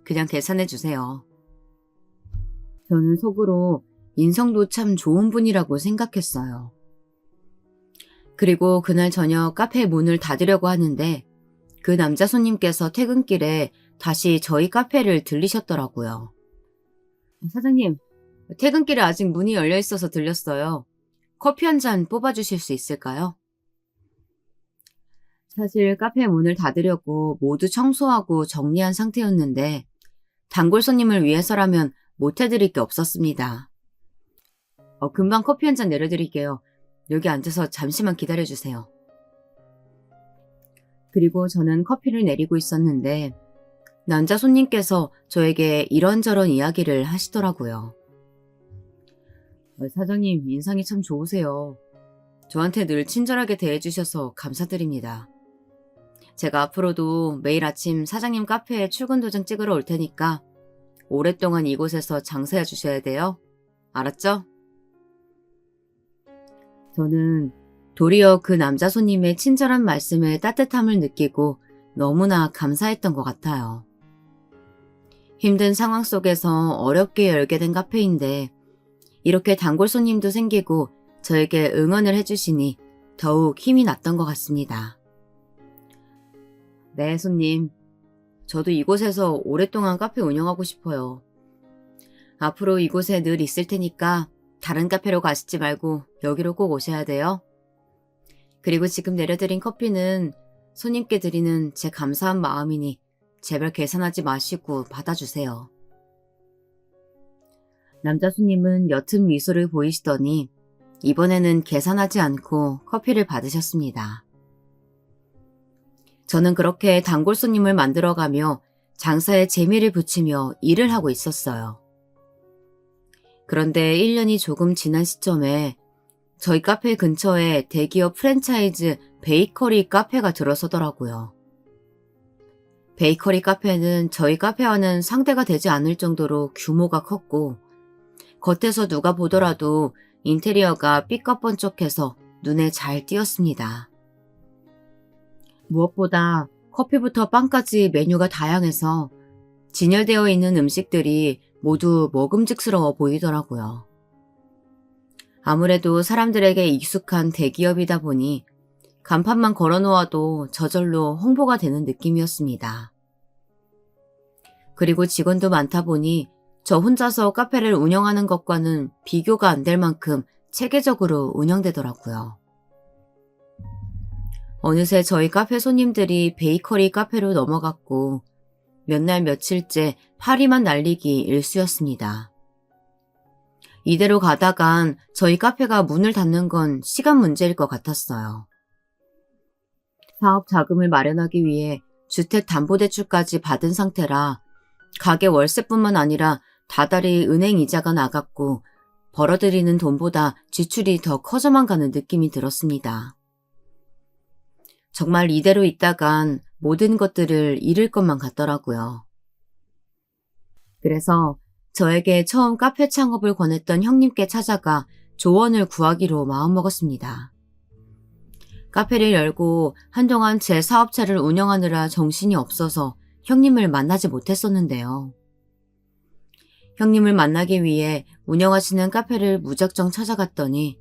그냥 계산해 주세요. 저는 속으로 인성도 참 좋은 분이라고 생각했어요. 그리고 그날 저녁 카페 문을 닫으려고 하는데 그 남자 손님께서 퇴근길에 다시 저희 카페를 들리셨더라고요. 사장님, 퇴근길에 아직 문이 열려 있어서 들렸어요. 커피 한 잔 뽑아주실 수 있을까요? 사실 카페 문을 닫으려고 모두 청소하고 정리한 상태였는데 단골 손님을 위해서라면 못 해드릴 게 없었습니다. 금방 커피 한 잔 내려드릴게요. 여기 앉아서 잠시만 기다려주세요. 그리고 저는 커피를 내리고 있었는데 남자 손님께서 저에게 이런저런 이야기를 하시더라고요. 사장님 인상이 참 좋으세요. 저한테 늘 친절하게 대해주셔서 감사드립니다. 제가 앞으로도 매일 아침 사장님 카페에 출근 도장 찍으러 올 테니까 오랫동안 이곳에서 장사해 주셔야 돼요. 알았죠? 저는 도리어 그 남자 손님의 친절한 말씀에 따뜻함을 느끼고 너무나 감사했던 것 같아요. 힘든 상황 속에서 어렵게 열게 된 카페인데 이렇게 단골 손님도 생기고 저에게 응원을 해주시니 더욱 힘이 났던 것 같습니다. 네, 손님. 저도 이곳에서 오랫동안 카페 운영하고 싶어요. 앞으로 이곳에 늘 있을 테니까 다른 카페로 가시지 말고 여기로 꼭 오셔야 돼요. 그리고 지금 내려드린 커피는 손님께 드리는 제 감사한 마음이니 제발 계산하지 마시고 받아주세요. 남자 손님은 옅은 미소를 보이시더니 이번에는 계산하지 않고 커피를 받으셨습니다. 저는 그렇게 단골 손님을 만들어가며 장사에 재미를 붙이며 일을 하고 있었어요. 그런데 1년이 조금 지난 시점에 저희 카페 근처에 대기업 프랜차이즈 베이커리 카페가 들어서더라고요. 베이커리 카페는 저희 카페와는 상대가 되지 않을 정도로 규모가 컸고 겉에서 누가 보더라도 인테리어가 삐까뻔쩍해서 눈에 잘 띄었습니다. 무엇보다 커피부터 빵까지 메뉴가 다양해서 진열되어 있는 음식들이 모두 먹음직스러워 보이더라고요. 아무래도 사람들에게 익숙한 대기업이다 보니 간판만 걸어놓아도 저절로 홍보가 되는 느낌이었습니다. 그리고 직원도 많다 보니 저 혼자서 카페를 운영하는 것과는 비교가 안 될 만큼 체계적으로 운영되더라고요. 어느새 저희 카페 손님들이 베이커리 카페로 넘어갔고 몇 날 며칠째 파리만 날리기 일쑤였습니다. 이대로 가다간 저희 카페가 문을 닫는 건 시간 문제일 것 같았어요. 사업 자금을 마련하기 위해 주택담보대출까지 받은 상태라 가게 월세뿐만 아니라 다달이 은행 이자가 나갔고 벌어들이는 돈보다 지출이 더 커져만 가는 느낌이 들었습니다. 정말 이대로 있다간 모든 것들을 잃을 것만 같더라고요. 그래서 저에게 처음 카페 창업을 권했던 형님께 찾아가 조언을 구하기로 마음먹었습니다. 카페를 열고 한동안 제 사업체를 운영하느라 정신이 없어서 형님을 만나지 못했었는데요. 형님을 만나기 위해 운영하시는 카페를 무작정 찾아갔더니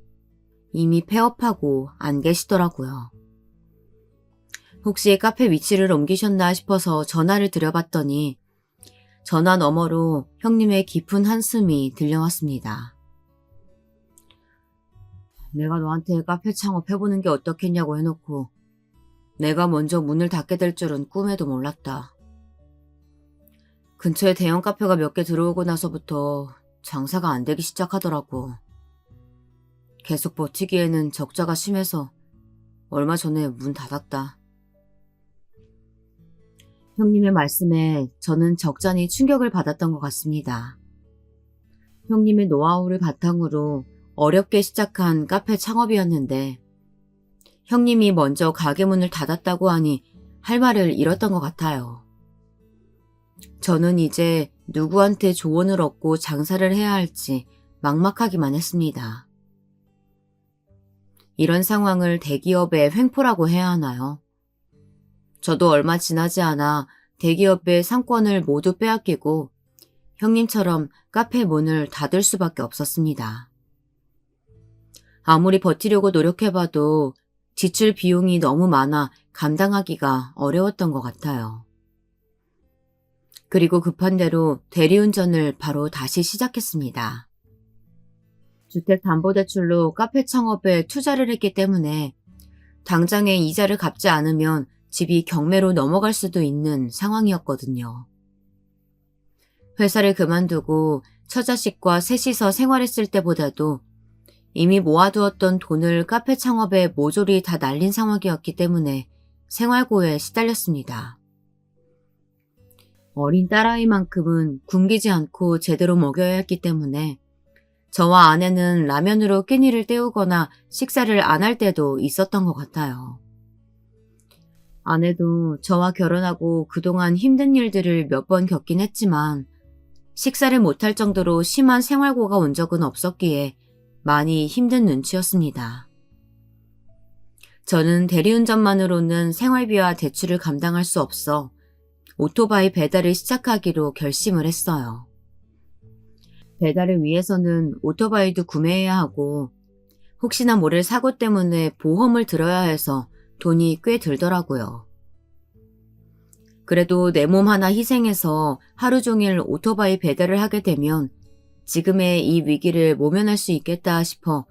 이미 폐업하고 안 계시더라고요. 혹시 카페 위치를 옮기셨나 싶어서 전화를 드려봤더니 전화 너머로 형님의 깊은 한숨이 들려왔습니다. 내가 너한테 카페 창업해보는 게 어떻겠냐고 해놓고 내가 먼저 문을 닫게 될 줄은 꿈에도 몰랐다. 근처에 대형 카페가 몇 개 들어오고 나서부터 장사가 안 되기 시작하더라고. 계속 버티기에는 적자가 심해서 얼마 전에 문 닫았다. 형님의 말씀에 저는 적잖이 충격을 받았던 것 같습니다. 형님의 노하우를 바탕으로 어렵게 시작한 카페 창업이었는데 형님이 먼저 가게 문을 닫았다고 하니 할 말을 잃었던 것 같아요. 저는 이제 누구한테 조언을 얻고 장사를 해야 할지 막막하기만 했습니다. 이런 상황을 대기업의 횡포라고 해야 하나요? 저도 얼마 지나지 않아 대기업의 상권을 모두 빼앗기고 형님처럼 카페 문을 닫을 수밖에 없었습니다. 아무리 버티려고 노력해봐도 지출 비용이 너무 많아 감당하기가 어려웠던 것 같아요. 그리고 급한 대로 대리운전을 바로 다시 시작했습니다. 주택담보대출로 카페 창업에 투자를 했기 때문에 당장에 이자를 갚지 않으면 집이 경매로 넘어갈 수도 있는 상황이었거든요. 회사를 그만두고 처자식과 셋이서 생활했을 때보다도 이미 모아두었던 돈을 카페 창업에 모조리 다 날린 상황이었기 때문에 생활고에 시달렸습니다. 어린 딸아이만큼은 굶기지 않고 제대로 먹여야 했기 때문에 저와 아내는 라면으로 끼니를 때우거나 식사를 안 할 때도 있었던 것 같아요. 아내도 저와 결혼하고 그동안 힘든 일들을 몇 번 겪긴 했지만 식사를 못할 정도로 심한 생활고가 온 적은 없었기에 많이 힘든 눈치였습니다. 저는 대리운전만으로는 생활비와 대출을 감당할 수 없어 오토바이 배달을 시작하기로 결심을 했어요. 배달을 위해서는 오토바이도 구매해야 하고 혹시나 모를 사고 때문에 보험을 들어야 해서 돈이 꽤 들더라고요. 그래도 내 몸 하나 희생해서 하루 종일 오토바이 배달을 하게 되면 지금의 이 위기를 모면할 수 있겠다 싶어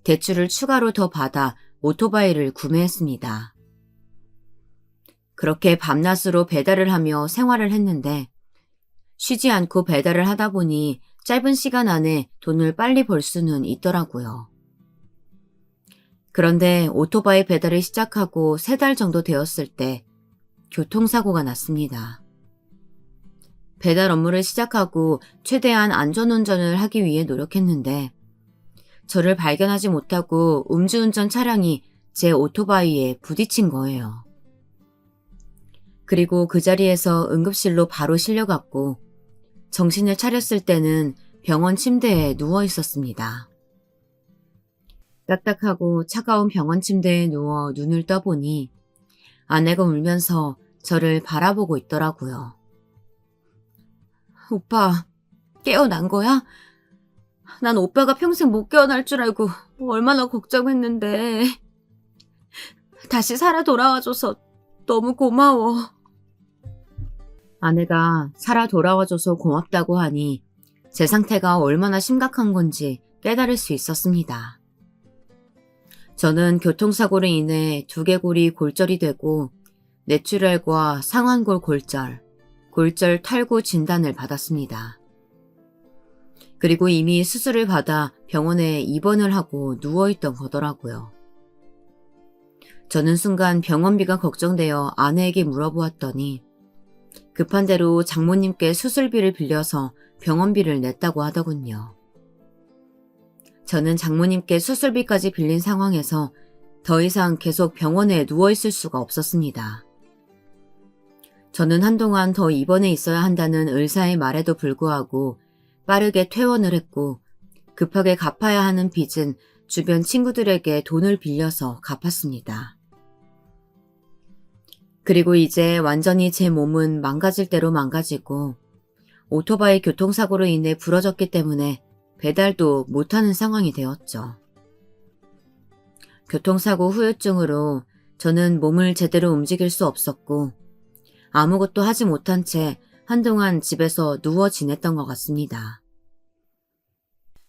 대출을 추가로 더 받아 오토바이를 구매했습니다. 그렇게 밤낮으로 배달을 하며 생활을 했는데 쉬지 않고 배달을 하다 보니 짧은 시간 안에 돈을 빨리 벌 수는 있더라고요. 그런데 오토바이 배달을 시작하고 3달 정도 되었을 때 교통사고가 났습니다. 배달 업무를 시작하고 최대한 안전운전을 하기 위해 노력했는데 저를 발견하지 못하고 음주운전 차량이 제 오토바이에 부딪힌 거예요. 그리고 그 자리에서 응급실로 바로 실려갔고 정신을 차렸을 때는 병원 침대에 누워 있었습니다. 딱딱하고 차가운 병원 침대에 누워 눈을 떠보니 아내가 울면서 저를 바라보고 있더라고요. 오빠, 깨어난 거야? 난 오빠가 평생 못 깨어날 줄 알고 얼마나 걱정했는데. 다시 살아 돌아와줘서 너무 고마워. 아내가 살아 돌아와줘서 고맙다고 하니 제 상태가 얼마나 심각한 건지 깨달을 수 있었습니다. 저는 교통사고로 인해 두개골이 골절이 되고 뇌출혈과 상완골 골절, 골절 탈구 진단을 받았습니다. 그리고 이미 수술을 받아 병원에 입원을 하고 누워있던 거더라고요. 저는 순간 병원비가 걱정되어 아내에게 물어보았더니 급한 대로 장모님께 수술비를 빌려서 병원비를 냈다고 하더군요. 저는 장모님께 수술비까지 빌린 상황에서 더 이상 계속 병원에 누워있을 수가 없었습니다. 저는 한동안 더 입원해 있어야 한다는 의사의 말에도 불구하고 빠르게 퇴원을 했고 급하게 갚아야 하는 빚은 주변 친구들에게 돈을 빌려서 갚았습니다. 그리고 이제 완전히 제 몸은 망가질 대로 망가지고 오토바이 교통사고로 인해 부러졌기 때문에 배달도 못하는 상황이 되었죠. 교통사고 후유증으로 저는 몸을 제대로 움직일 수 없었고 아무것도 하지 못한 채 한동안 집에서 누워 지냈던 것 같습니다.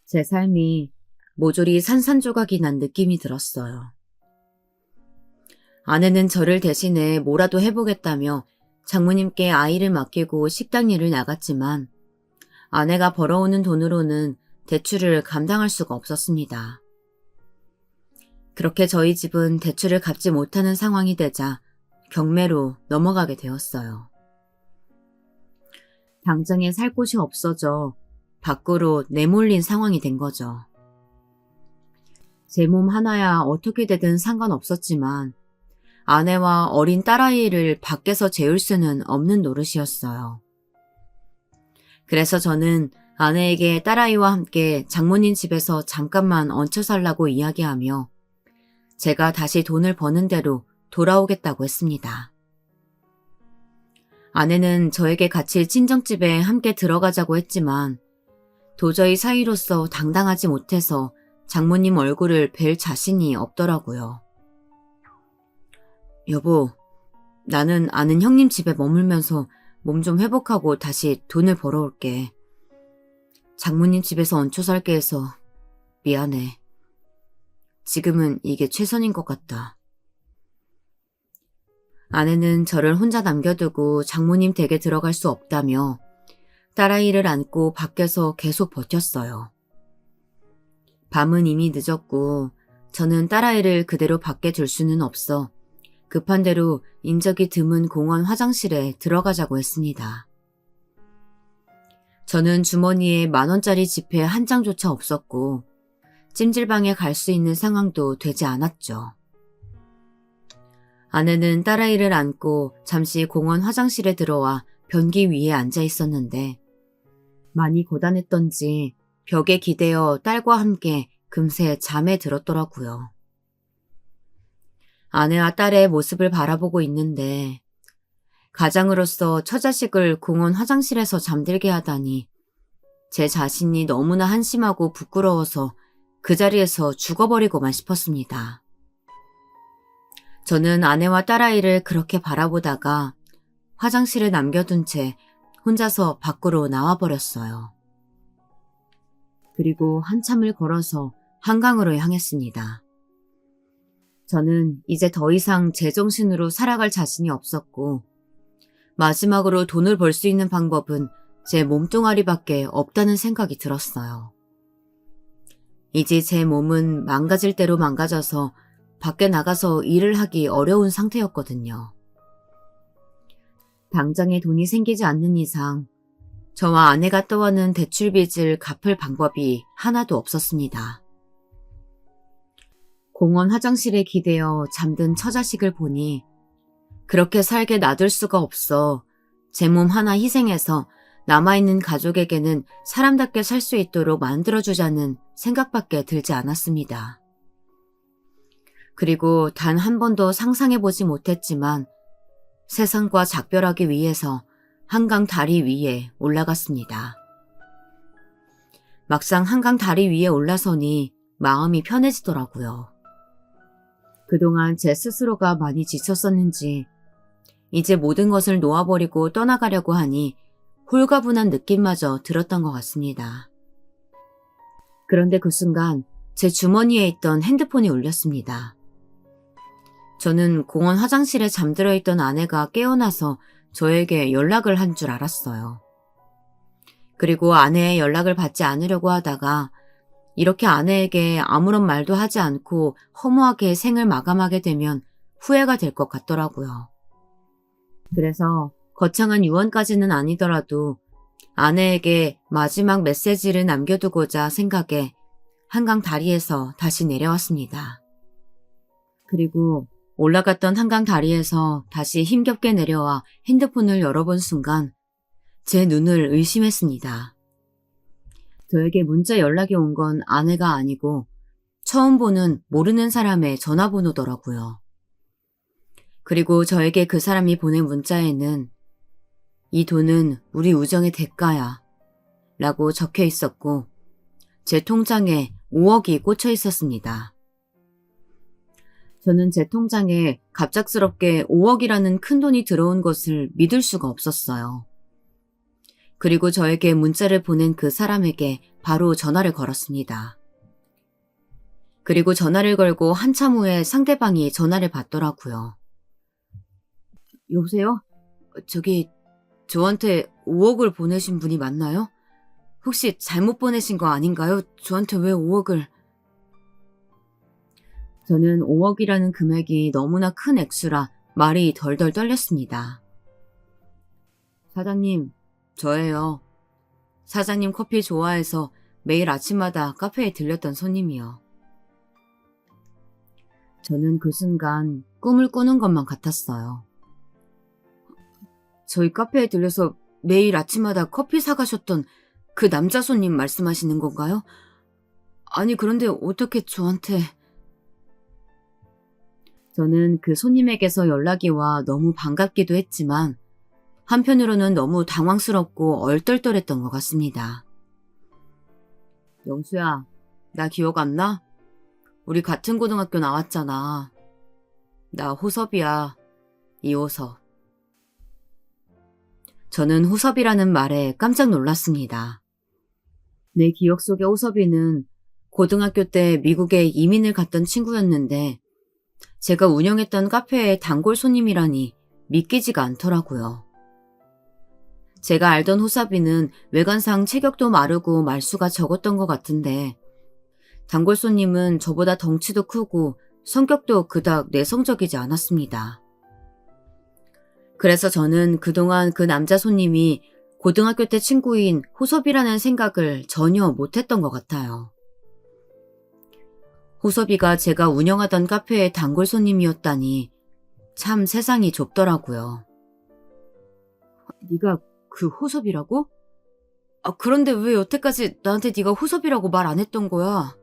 제 삶이 모조리 산산조각이 난 느낌이 들었어요. 아내는 저를 대신해 뭐라도 해보겠다며 장모님께 아이를 맡기고 식당 일을 나갔지만 아내가 벌어오는 돈으로는 대출을 감당할 수가 없었습니다. 그렇게 저희 집은 대출을 갚지 못하는 상황이 되자 경매로 넘어가게 되었어요. 당장에 살 곳이 없어져 밖으로 내몰린 상황이 된 거죠. 제 몸 하나야 어떻게 되든 상관없었지만 아내와 어린 딸아이를 밖에서 재울 수는 없는 노릇이었어요. 그래서 저는 아내에게 딸아이와 함께 장모님 집에서 잠깐만 얹혀 살라고 이야기하며 제가 다시 돈을 버는 대로 돌아오겠다고 했습니다. 아내는 저에게 같이 친정집에 함께 들어가자고 했지만 도저히 사위로서 당당하지 못해서 장모님 얼굴을 뵐 자신이 없더라고요. 여보, 나는 아는 형님 집에 머물면서 몸 좀 회복하고 다시 돈을 벌어올게. 장모님 집에서 얹혀 살게 해서 미안해. 지금은 이게 최선인 것 같다. 아내는 저를 혼자 남겨두고 장모님 댁에 들어갈 수 없다며 딸아이를 안고 밖에서 계속 버텼어요. 밤은 이미 늦었고 저는 딸아이를 그대로 밖에 둘 수는 없어 급한 대로 인적이 드문 공원 화장실에 들어가자고 했습니다. 저는 주머니에 10,000원짜리 지폐 한 장조차 없었고 찜질방에 갈 수 있는 상황도 되지 않았죠. 아내는 딸아이를 안고 잠시 공원 화장실에 들어와 변기 위에 앉아 있었는데 많이 고단했던지 벽에 기대어 딸과 함께 금세 잠에 들었더라고요. 아내와 딸의 모습을 바라보고 있는데 가장으로서 처자식을 공원 화장실에서 잠들게 하다니 제 자신이 너무나 한심하고 부끄러워서 그 자리에서 죽어버리고만 싶었습니다. 저는 아내와 딸아이를 그렇게 바라보다가 화장실에 남겨둔 채 혼자서 밖으로 나와버렸어요. 그리고 한참을 걸어서 한강으로 향했습니다. 저는 이제 더 이상 제정신으로 살아갈 자신이 없었고 마지막으로 돈을 벌 수 있는 방법은 제 몸뚱아리밖에 없다는 생각이 들었어요. 이제 제 몸은 망가질 대로 망가져서 밖에 나가서 일을 하기 어려운 상태였거든요. 당장에 돈이 생기지 않는 이상 저와 아내가 떠안은 대출빚을 갚을 방법이 하나도 없었습니다. 공원 화장실에 기대어 잠든 처자식을 보니 그렇게 살게 놔둘 수가 없어 제 몸 하나 희생해서 남아있는 가족에게는 사람답게 살 수 있도록 만들어주자는 생각밖에 들지 않았습니다. 그리고 단 한 번도 상상해보지 못했지만 세상과 작별하기 위해서 한강 다리 위에 올라갔습니다. 막상 한강 다리 위에 올라서니 마음이 편해지더라고요. 그동안 제 스스로가 많이 지쳤었는지 이제 모든 것을 놓아버리고 떠나가려고 하니 홀가분한 느낌마저 들었던 것 같습니다. 그런데 그 순간 제 주머니에 있던 핸드폰이 울렸습니다. 저는 공원 화장실에 잠들어 있던 아내가 깨어나서 저에게 연락을 한 줄 알았어요. 그리고 아내의 연락을 받지 않으려고 하다가 이렇게 아내에게 아무런 말도 하지 않고 허무하게 생을 마감하게 되면 후회가 될 것 같더라고요. 그래서 거창한 유언까지는 아니더라도 아내에게 마지막 메시지를 남겨두고자 생각해 한강 다리에서 다시 내려왔습니다. 그리고 올라갔던 한강 다리에서 다시 힘겹게 내려와 핸드폰을 열어본 순간 제 눈을 의심했습니다. 저에게 문자 연락이 온 건 아내가 아니고 처음 보는 모르는 사람의 전화번호더라고요. 그리고 저에게 그 사람이 보낸 문자에는 이 돈은 우리 우정의 대가야 라고 적혀 있었고 제 통장에 5억이 꽂혀 있었습니다. 저는 제 통장에 갑작스럽게 5억이라는 큰 돈이 들어온 것을 믿을 수가 없었어요. 그리고 저에게 문자를 보낸 그 사람에게 바로 전화를 걸었습니다. 그리고 전화를 걸고 한참 후에 상대방이 전화를 받더라고요. 여보세요? 저기 저한테 5억을 보내신 분이 맞나요? 혹시 잘못 보내신 거 아닌가요? 저한테 왜 5억을... 저는 5억이라는 금액이 너무나 큰 액수라 말이 덜덜 떨렸습니다. 사장님, 저예요. 사장님 커피 좋아해서 매일 아침마다 카페에 들렸던 손님이요. 저는 그 순간 꿈을 꾸는 것만 같았어요. 저희 카페에 들려서 매일 아침마다 커피 사가셨던 그 남자 손님 말씀하시는 건가요? 아니, 그런데 어떻게 저한테... 저는 그 손님에게서 연락이 와 너무 반갑기도 했지만 한편으로는 너무 당황스럽고 얼떨떨했던 것 같습니다. 영수야, 나 기억 안 나? 우리 같은 고등학교 나왔잖아. 나 호섭이야. 이호섭. 저는 호섭이라는 말에 깜짝 놀랐습니다. 내 기억 속의 호섭이는 고등학교 때 미국에 이민을 갔던 친구였는데 제가 운영했던 카페의 단골 손님이라니 믿기지가 않더라고요. 제가 알던 호섭이는 외관상 체격도 마르고 말수가 적었던 것 같은데 단골 손님은 저보다 덩치도 크고 성격도 그닥 내성적이지 않았습니다. 그래서 저는 그동안 그 남자 손님이 고등학교 때 친구인 호섭이라는 생각을 전혀 못했던 것 같아요. 호섭이가 제가 운영하던 카페의 단골 손님이었다니 참 세상이 좁더라고요. 네가 그 호섭이라고? 그런데 왜 여태까지 나한테 네가 호섭이라고 말 안 했던 거야?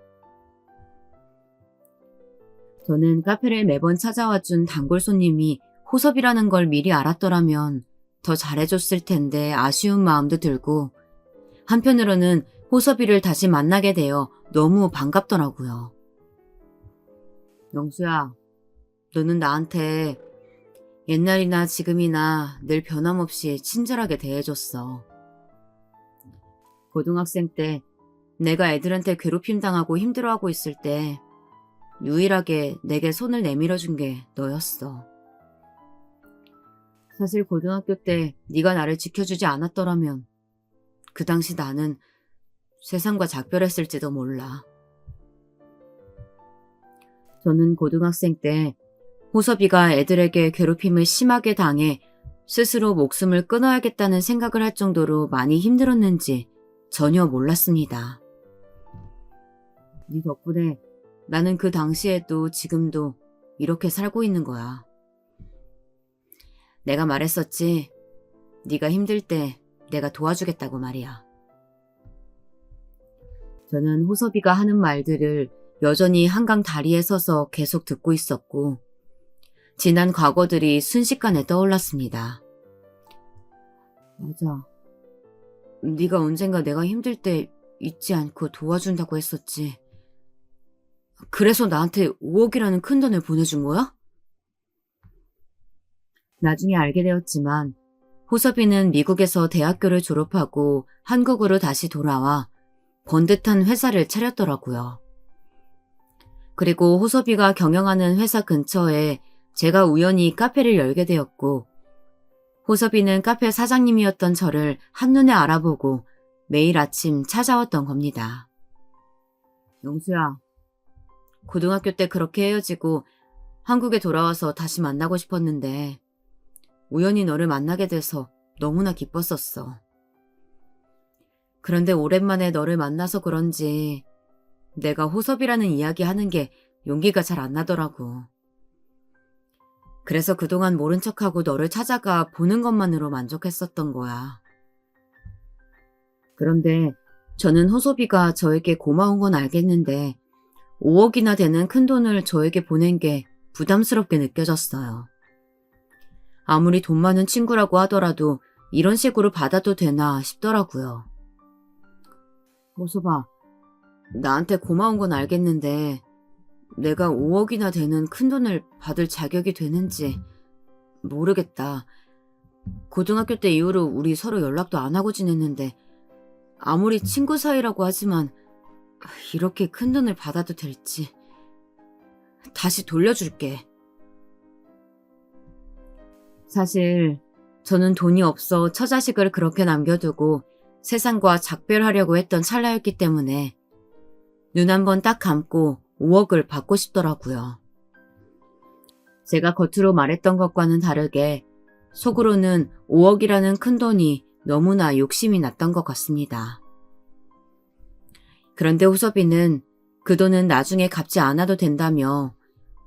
저는 카페를 매번 찾아와준 단골 손님이 호섭이라는 걸 미리 알았더라면 더 잘해줬을 텐데 아쉬운 마음도 들고 한편으로는 호섭이를 다시 만나게 되어 너무 반갑더라고요. 영수야, 너는 나한테 옛날이나 지금이나 늘 변함없이 친절하게 대해줬어. 고등학생 때 내가 애들한테 괴롭힘 당하고 힘들어하고 있을 때 유일하게 내게 손을 내밀어준 게 너였어. 사실 고등학교 때 네가 나를 지켜주지 않았더라면 그 당시 나는 세상과 작별했을지도 몰라. 저는 고등학생 때 호섭이가 애들에게 괴롭힘을 심하게 당해 스스로 목숨을 끊어야겠다는 생각을 할 정도로 많이 힘들었는지 전혀 몰랐습니다. 네 덕분에 나는 그 당시에도 지금도 이렇게 살고 있는 거야. 내가 말했었지. 네가 힘들 때 내가 도와주겠다고 말이야. 저는 호섭이가 하는 말들을 여전히 한강 다리에 서서 계속 듣고 있었고 지난 과거들이 순식간에 떠올랐습니다. 맞아. 네가 언젠가 내가 힘들 때 잊지 않고 도와준다고 했었지. 그래서 나한테 5억이라는 큰돈을 보내준 거야? 나중에 알게 되었지만 호섭이는 미국에서 대학교를 졸업하고 한국으로 다시 돌아와 번듯한 회사를 차렸더라고요. 그리고 호섭이가 경영하는 회사 근처에 제가 우연히 카페를 열게 되었고 호섭이는 카페 사장님이었던 저를 한눈에 알아보고 매일 아침 찾아왔던 겁니다. 영수야, 고등학교 때 그렇게 헤어지고 한국에 돌아와서 다시 만나고 싶었는데 우연히 너를 만나게 돼서 너무나 기뻤었어. 그런데 오랜만에 너를 만나서 그런지 내가 호섭이라는 이야기 하는 게 용기가 잘 안 나더라고. 그래서 그동안 모른 척하고 너를 찾아가 보는 것만으로 만족했었던 거야. 그런데 저는 호섭이가 저에게 고마운 건 알겠는데 5억이나 되는 큰돈을 저에게 보낸 게 부담스럽게 느껴졌어요. 아무리 돈 많은 친구라고 하더라도 이런 식으로 받아도 되나 싶더라고요. 호섭아, 나한테 고마운 건 알겠는데 내가 5억이나 되는 큰돈을 받을 자격이 되는지 모르겠다. 고등학교 때 이후로 우리 서로 연락도 안 하고 지냈는데 아무리 친구 사이라고 하지만 이렇게 큰 돈을 받아도 될지. 다시 돌려줄게. 사실 저는 돈이 없어 처자식을 그렇게 남겨두고 세상과 작별하려고 했던 찰나였기 때문에 눈 한 번 딱 감고 5억을 받고 싶더라고요. 제가 겉으로 말했던 것과는 다르게 속으로는 5억이라는 큰 돈이 너무나 욕심이 났던 것 같습니다. 그런데 호섭이는 그 돈은 나중에 갚지 않아도 된다며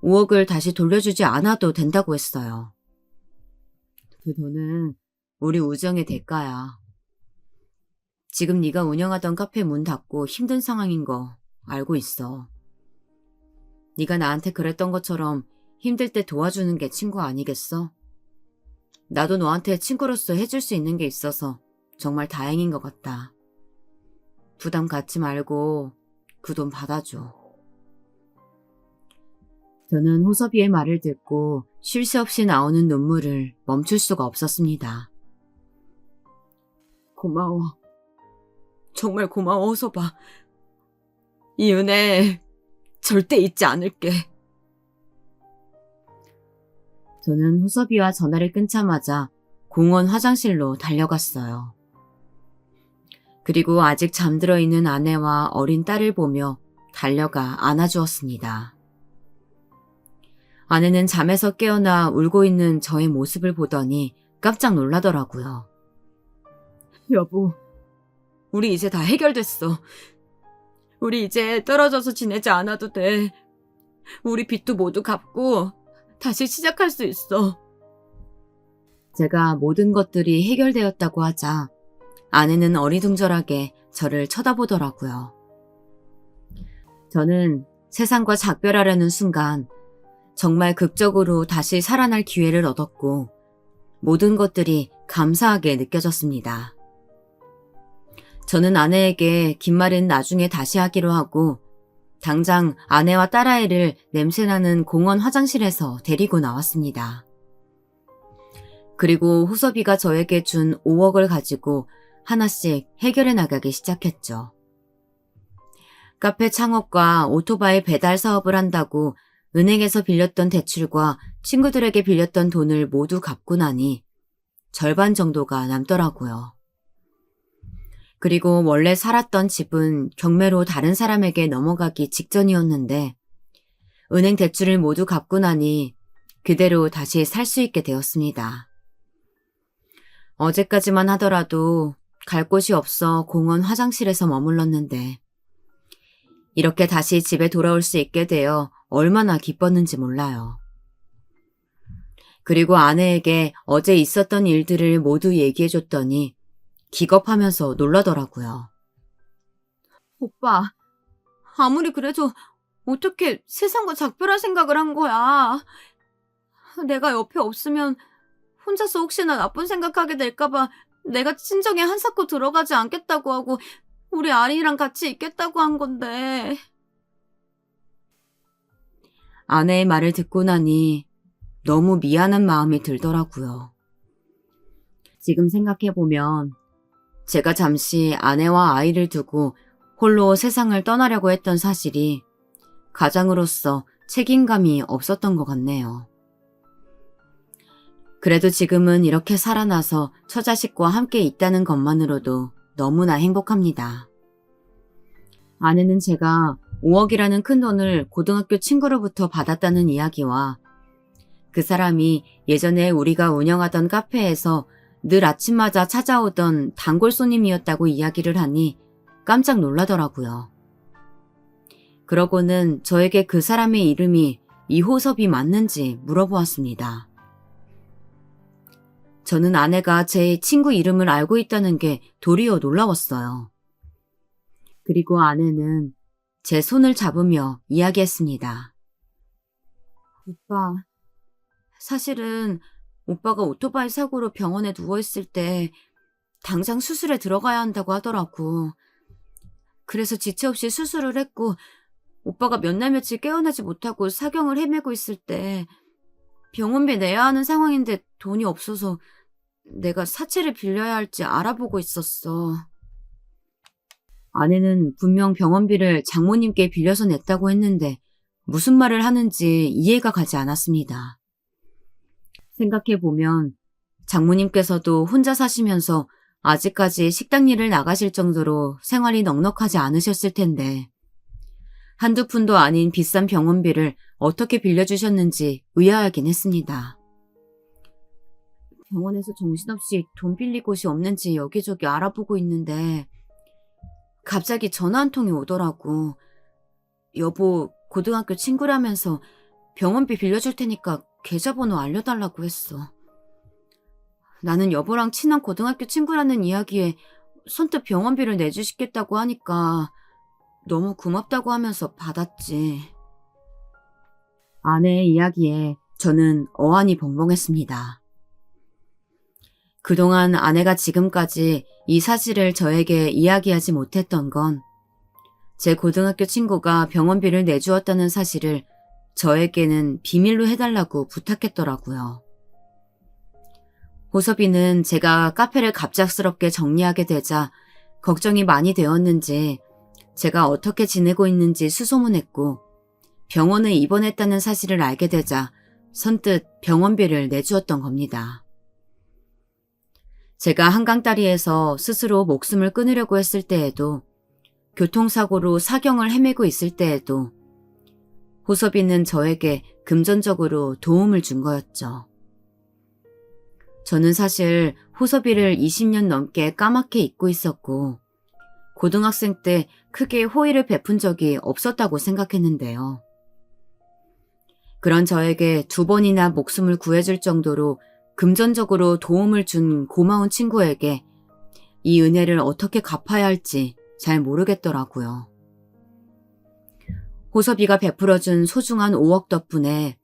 5억을 다시 돌려주지 않아도 된다고 했어요. 그 돈은 우리 우정의 대가야. 지금 네가 운영하던 카페 문 닫고 힘든 상황인 거 알고 있어. 네가 나한테 그랬던 것처럼 힘들 때 도와주는 게 친구 아니겠어? 나도 너한테 친구로서 해줄 수 있는 게 있어서 정말 다행인 것 같다. 부담 갖지 말고 그 돈 받아줘. 저는 호섭이의 말을 듣고 쉴 새 없이 나오는 눈물을 멈출 수가 없었습니다. 고마워. 정말 고마워, 호섭아. 이 은혜 절대 잊지 않을게. 저는 호섭이와 전화를 끊자마자 공원 화장실로 달려갔어요. 그리고 아직 잠들어 있는 아내와 어린 딸을 보며 달려가 안아주었습니다. 아내는 잠에서 깨어나 울고 있는 저의 모습을 보더니 깜짝 놀라더라고요. 여보, 우리 이제 다 해결됐어. 우리 이제 떨어져서 지내지 않아도 돼. 우리 빚도 모두 갚고 다시 시작할 수 있어. 제가 모든 것들이 해결되었다고 하자 아내는 어리둥절하게 저를 쳐다보더라고요. 저는 세상과 작별하려는 순간 정말 극적으로 다시 살아날 기회를 얻었고 모든 것들이 감사하게 느껴졌습니다. 저는 아내에게 긴 말은 나중에 다시 하기로 하고 당장 아내와 딸아이를 냄새나는 공원 화장실에서 데리고 나왔습니다. 그리고 호섭이가 저에게 준 5억을 가지고 하나씩 해결해 나가기 시작했죠. 카페 창업과 오토바이 배달 사업을 한다고 은행에서 빌렸던 대출과 친구들에게 빌렸던 돈을 모두 갚고 나니 절반 정도가 남더라고요. 그리고 원래 살았던 집은 경매로 다른 사람에게 넘어가기 직전이었는데 은행 대출을 모두 갚고 나니 그대로 다시 살 수 있게 되었습니다. 어제까지만 하더라도 갈 곳이 없어 공원 화장실에서 머물렀는데 이렇게 다시 집에 돌아올 수 있게 되어 얼마나 기뻤는지 몰라요. 그리고 아내에게 어제 있었던 일들을 모두 얘기해줬더니 기겁하면서 놀라더라고요. 오빠, 아무리 그래도 어떻게 세상과 작별할 생각을 한 거야. 내가 옆에 없으면 혼자서 혹시나 나쁜 생각하게 될까봐 내가 친정에 한사코 들어가지 않겠다고 하고 우리 아린이랑 같이 있겠다고 한 건데. 아내의 말을 듣고 나니 너무 미안한 마음이 들더라고요. 지금 생각해보면 제가 잠시 아내와 아이를 두고 홀로 세상을 떠나려고 했던 사실이 가장으로서 책임감이 없었던 것 같네요. 그래도 지금은 이렇게 살아나서 처자식과 함께 있다는 것만으로도 너무나 행복합니다. 아내는 제가 5억이라는 큰 돈을 고등학교 친구로부터 받았다는 이야기와 그 사람이 예전에 우리가 운영하던 카페에서 늘 아침마다 찾아오던 단골 손님이었다고 이야기를 하니 깜짝 놀라더라고요. 그러고는 저에게 그 사람의 이름이 이호섭이 맞는지 물어보았습니다. 저는 아내가 제 친구 이름을 알고 있다는 게 도리어 놀라웠어요. 그리고 아내는 제 손을 잡으며 이야기했습니다. 오빠, 사실은 오빠가 오토바이 사고로 병원에 누워있을 때 당장 수술에 들어가야 한다고 하더라고. 그래서 지체 없이 수술을 했고 오빠가 몇 날 며칠 깨어나지 못하고 사경을 헤매고 있을 때 병원비 내야 하는 상황인데 돈이 없어서 내가 사채를 빌려야 할지 알아보고 있었어. 아내는 분명 병원비를 장모님께 빌려서 냈다고 했는데 무슨 말을 하는지 이해가 가지 않았습니다. 생각해보면 장모님께서도 혼자 사시면서 아직까지 식당 일을 나가실 정도로 생활이 넉넉하지 않으셨을 텐데 한두 푼도 아닌 비싼 병원비를 어떻게 빌려주셨는지 의아하긴 했습니다. 병원에서 정신없이 돈 빌릴 곳이 없는지 여기저기 알아보고 있는데 갑자기 전화 한 통이 오더라고. 여보, 고등학교 친구라면서 병원비 빌려줄 테니까 계좌번호 알려달라고 했어. 나는 여보랑 친한 고등학교 친구라는 이야기에 선뜻 병원비를 내주시겠다고 하니까 너무 고맙다고 하면서 받았지. 아내의 이야기에 저는 어안이 벙벙했습니다. 그동안 아내가 지금까지 이 사실을 저에게 이야기하지 못했던 건 제 고등학교 친구가 병원비를 내주었다는 사실을 저에게는 비밀로 해달라고 부탁했더라고요. 호섭이는 제가 카페를 갑작스럽게 정리하게 되자 걱정이 많이 되었는지 제가 어떻게 지내고 있는지 수소문했고 병원에 입원했다는 사실을 알게 되자 선뜻 병원비를 내주었던 겁니다. 제가 한강다리에서 스스로 목숨을 끊으려고 했을 때에도 교통사고로 사경을 헤매고 있을 때에도 호섭이는 저에게 금전적으로 도움을 준 거였죠. 저는 사실 호섭이를 20년 넘게 까맣게 잊고 있었고 고등학생 때 크게 호의를 베푼 적이 없었다고 생각했는데요. 그런 저에게 2번이나 목숨을 구해줄 정도로 금전적으로 도움을 준 고마운 친구에게 이 은혜를 어떻게 갚아야 할지 잘 모르겠더라고요. 호섭이가 베풀어준 소중한 5억 덕분에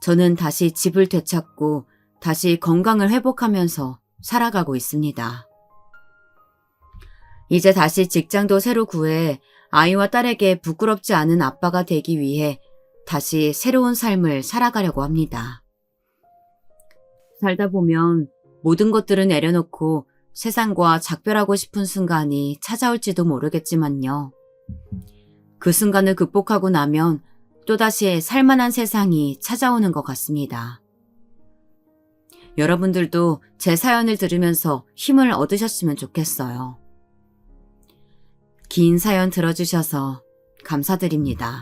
저는 다시 집을 되찾고 다시 건강을 회복하면서 살아가고 있습니다. 이제 다시 직장도 새로 구해 아이와 딸에게 부끄럽지 않은 아빠가 되기 위해 다시 새로운 삶을 살아가려고 합니다. 살다 보면 모든 것들을 내려놓고 세상과 작별하고 싶은 순간이 찾아올지도 모르겠지만요. 그 순간을 극복하고 나면 또다시 살만한 세상이 찾아오는 것 같습니다. 여러분들도 제 사연을 들으면서 힘을 얻으셨으면 좋겠어요. 긴 사연 들어주셔서 감사드립니다.